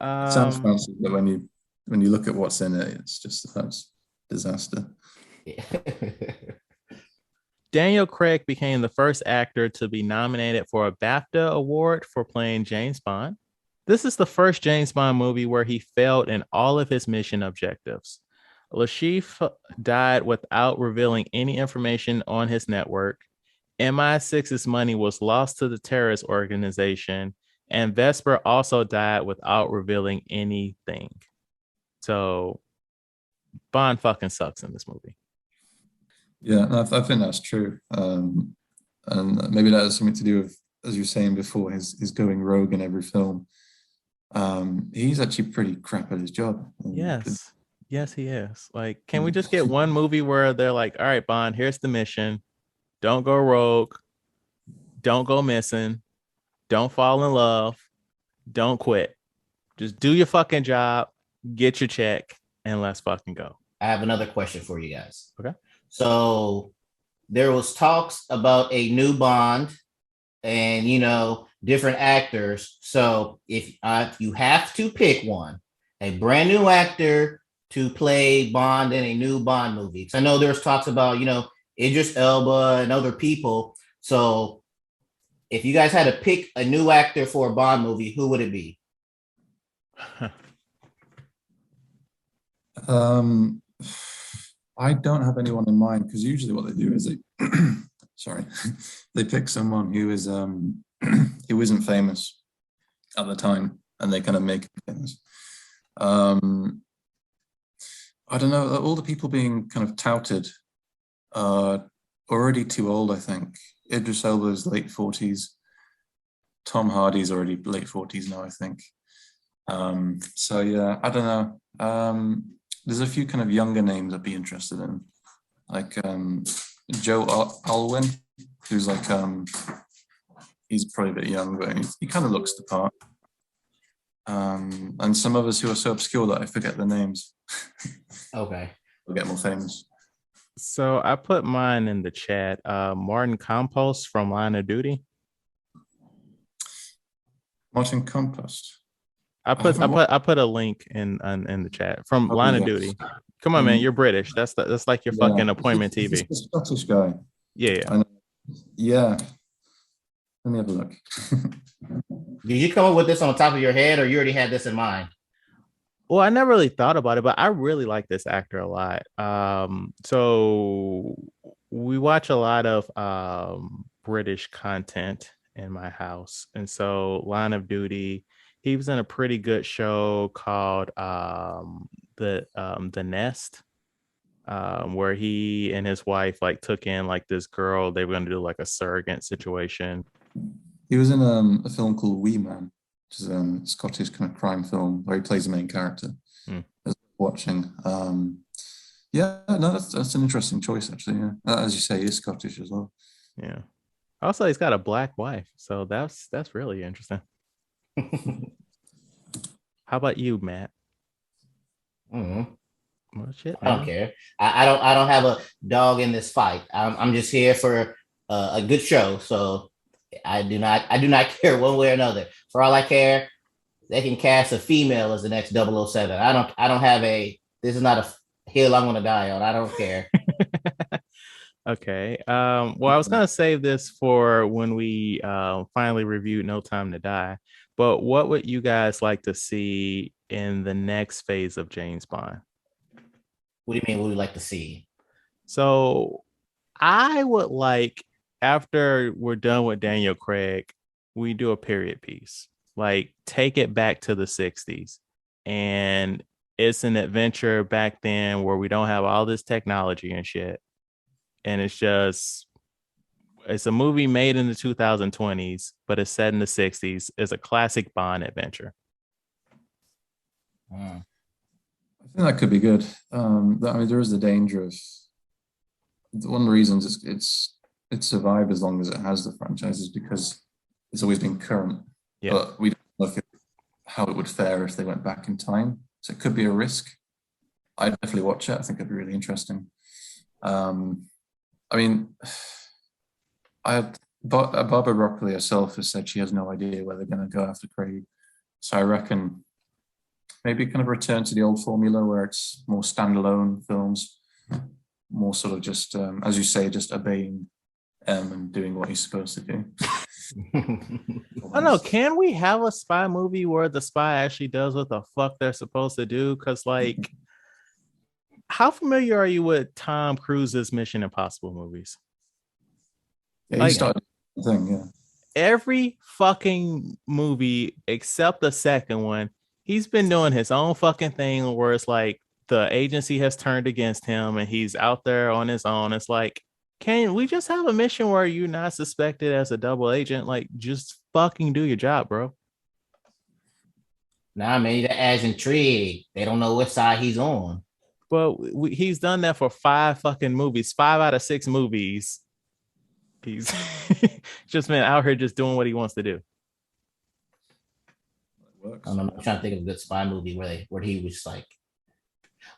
S3: It sounds fancy, but when you look at what's in it, it's just that's disaster.
S1: Daniel Craig became the first actor to be nominated for a BAFTA award for playing James Bond. This is the first James Bond movie where he failed in all of his mission objectives. Lashif died without revealing any information on his network. MI6's money was lost to the terrorist organization, and Vesper also died without revealing anything. So Bond fucking sucks in this movie.
S3: Yeah, I think that's true. And maybe that has something to do with, as you were saying before, his going rogue in every film. He's actually pretty crap at his job.
S1: Yes, he is. Like, can we just get one movie where they're like, all right, Bond, here's the mission. Don't go rogue. Don't go missing. Don't fall in love. Don't quit. Just do your fucking job, get your check, and let's fucking go.
S2: I have another question for you guys.
S1: Okay.
S2: So there was talks about a new Bond and, different actors. So if you have to pick one, a brand new actor to play Bond in a new Bond movie. Because I know there's talks about, Idris Elba and other people. So if you guys had to pick a new actor for a Bond movie, who would it be?
S3: I don't have anyone in mind, because usually what they do is they pick someone who is who isn't famous, at the time, and they kind of make things. I don't know, all the people being kind of touted are already too old, I think. Idris Elba's late 40s. Tom Hardy's already late 40s now, I think. So yeah, I don't know. There's a few kind of younger names I'd be interested in. Like Joe Alwyn, who's like, he's probably a bit young, but he kind of looks the part. And some others who are so obscure that I forget their names.
S2: Okay.
S3: We'll get more famous.
S1: So I put mine in the chat. Martin Compost from Line of Duty.
S3: Martin Compost.
S1: I put a link in the chat from
S3: Okay,
S1: Line of
S3: yeah.
S1: Duty. Come on, man, you're British. That's like your fucking appointment
S3: He's
S1: TV.
S3: the Scottish guy.
S1: Yeah.
S3: I know. Yeah. Let me have a look.
S2: Did you come up with this on the top of your head, or you already had this in mind?
S1: Well, I never really thought about it, but I really like this actor a lot. So we watch a lot of British content in my house, and so Line of Duty. He was in a pretty good show called the Nest, where he and his wife like took in like this girl. They were going to do like a surrogate situation.
S3: He was in a film called Wee Man, which is a Scottish kind of crime film where he plays the main character. Watching. Yeah, no, that's an interesting choice, actually. Yeah. As you say, he's Scottish as well.
S1: Yeah. Also, he's got a black wife, so that's really interesting. How about you, Matt?
S2: Mm-hmm.
S1: Well, shit,
S2: I don't care. I don't have a dog in this fight. I'm just here for a good show. So I do not care one way or another. For all I care, they can cast a female as the next 007. I don't have this is not a hill I'm gonna die on. I don't care.
S1: Okay. Well, I was gonna save this for when we finally reviewed No Time to Die. But what would you guys like to see in the next phase of James Bond?
S2: What do you mean? What would you like to see?
S1: So I would like, after we're done with Daniel Craig, we do a period piece. Like, take it back to the 60s. And it's an adventure back then where we don't have all this technology and shit. And it's a movie made in the 2020s, but it's set in the 60s. It's a classic Bond adventure.
S3: I think that could be good. I mean, there is the danger of one of the reasons it's survived as long as it has the franchise is because it's always been current.
S1: Yeah.
S3: But we don't know how it would fare if they went back in time. So it could be a risk. I'd definitely watch it. I think it'd be really interesting. I mean, Barbara Broccoli herself has said she has no idea where they're going to go after Craig. So I reckon maybe kind of return to the old formula where it's more standalone films, more sort of just, as you say, just obeying M and doing what he's supposed to do.
S1: I don't know. Can we have a spy movie where the spy actually does what the fuck they're supposed to do? Because, like, how familiar are you with Tom Cruise's Mission Impossible movies?
S3: Yeah, he started the thing, yeah.
S1: Every fucking movie except the second one, he's been doing his own fucking thing where it's like the agency has turned against him and he's out there on his own. It's like, can we just have a mission where you're not suspected as a double agent? Like, just fucking do your job, bro.
S2: Nah, man, that adds intrigue. They don't know which side he's on.
S1: But he's done that for 5 fucking movies. 5 out of 6 movies. He's just been out here just doing what he wants to do.
S2: I'm trying to think of a good spy movie where he was like,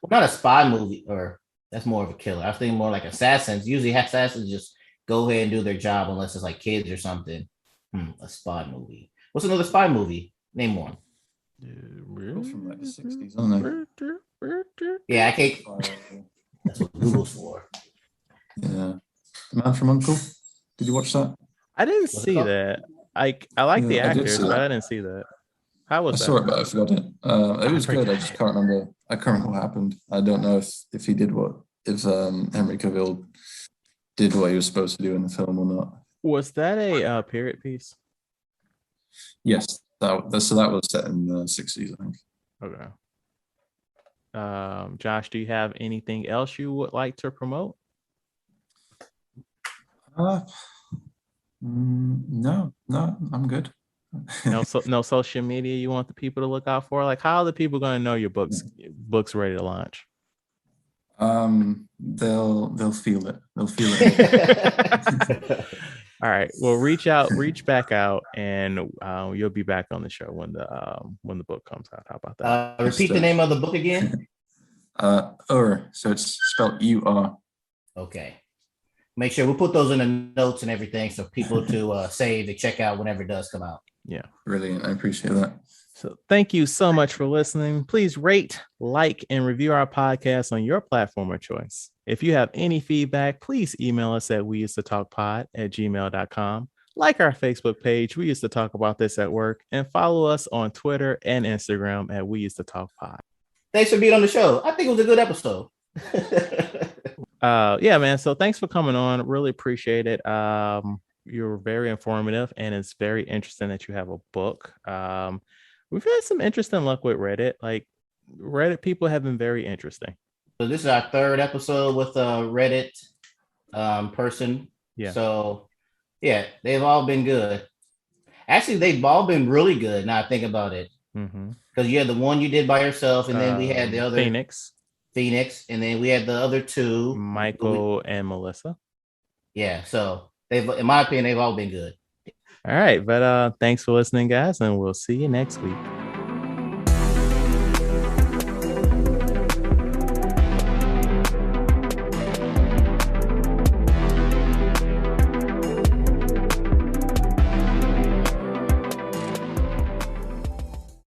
S2: well, not a spy movie, or that's more of a killer. I was thinking more like Assassins. Usually assassins just go ahead and do their job unless it's like kids or something. A spy movie. What's another spy movie? Name one.
S3: From like the 60s, aren't they?
S2: Yeah, I can't. That's what Google's for.
S3: Yeah. The Man from U.N.C.L.E. Did you watch that?
S1: I didn't see that. I like the actors, but I didn't see that. How was that?
S3: I saw it, but I forgot it. It was good. I just can't remember. I can't remember what happened. I don't know if he did Henry Cavill did what he was supposed to do in the film or not.
S1: Was that a period piece?
S3: Yes. So that was set in the 60s, I think.
S1: Okay. Josh, do you have anything else you would like to promote?
S3: No, I'm good.
S1: No social media you want the people to look out for? Like, how are the people going to know your books ready to launch?
S3: They'll feel it. They'll feel it.
S1: All right. Well, reach back out, and you'll be back on the show when the book comes out. How about that?
S2: Repeat the name of the book again.
S3: So it's spelled U-R.
S2: Okay. Make sure we put those in the notes and everything so people to save to check out whenever it does come out.
S1: Yeah.
S3: Brilliant. I appreciate that.
S1: So thank you so much for listening. Please rate, like, and review our podcast on your platform of choice. If you have any feedback, please email us at weusedtotalkpod@gmail.com. Like our Facebook page, We Used to Talk About This at Work, and follow us on Twitter and Instagram at We Used to Talk Pod.
S2: Thanks for being on the show. I think it was a good episode.
S1: Yeah, man. So thanks for coming on. Really appreciate it. You're very informative, and it's very interesting that you have a book. We've had some interesting luck with Reddit. Like, Reddit people have been very interesting.
S2: So this is our third episode with a Reddit person.
S1: Yeah.
S2: So yeah, they've all been good. Actually, they've all been really good. Now I think about it, because you had the one you did by yourself, and then we had the other
S1: Phoenix,
S2: and then we had the other two,
S1: Michael and Melissa.
S2: Yeah. So they've, in my opinion, they've all been good.
S1: All right, but thanks for listening, guys, and we'll see you next week.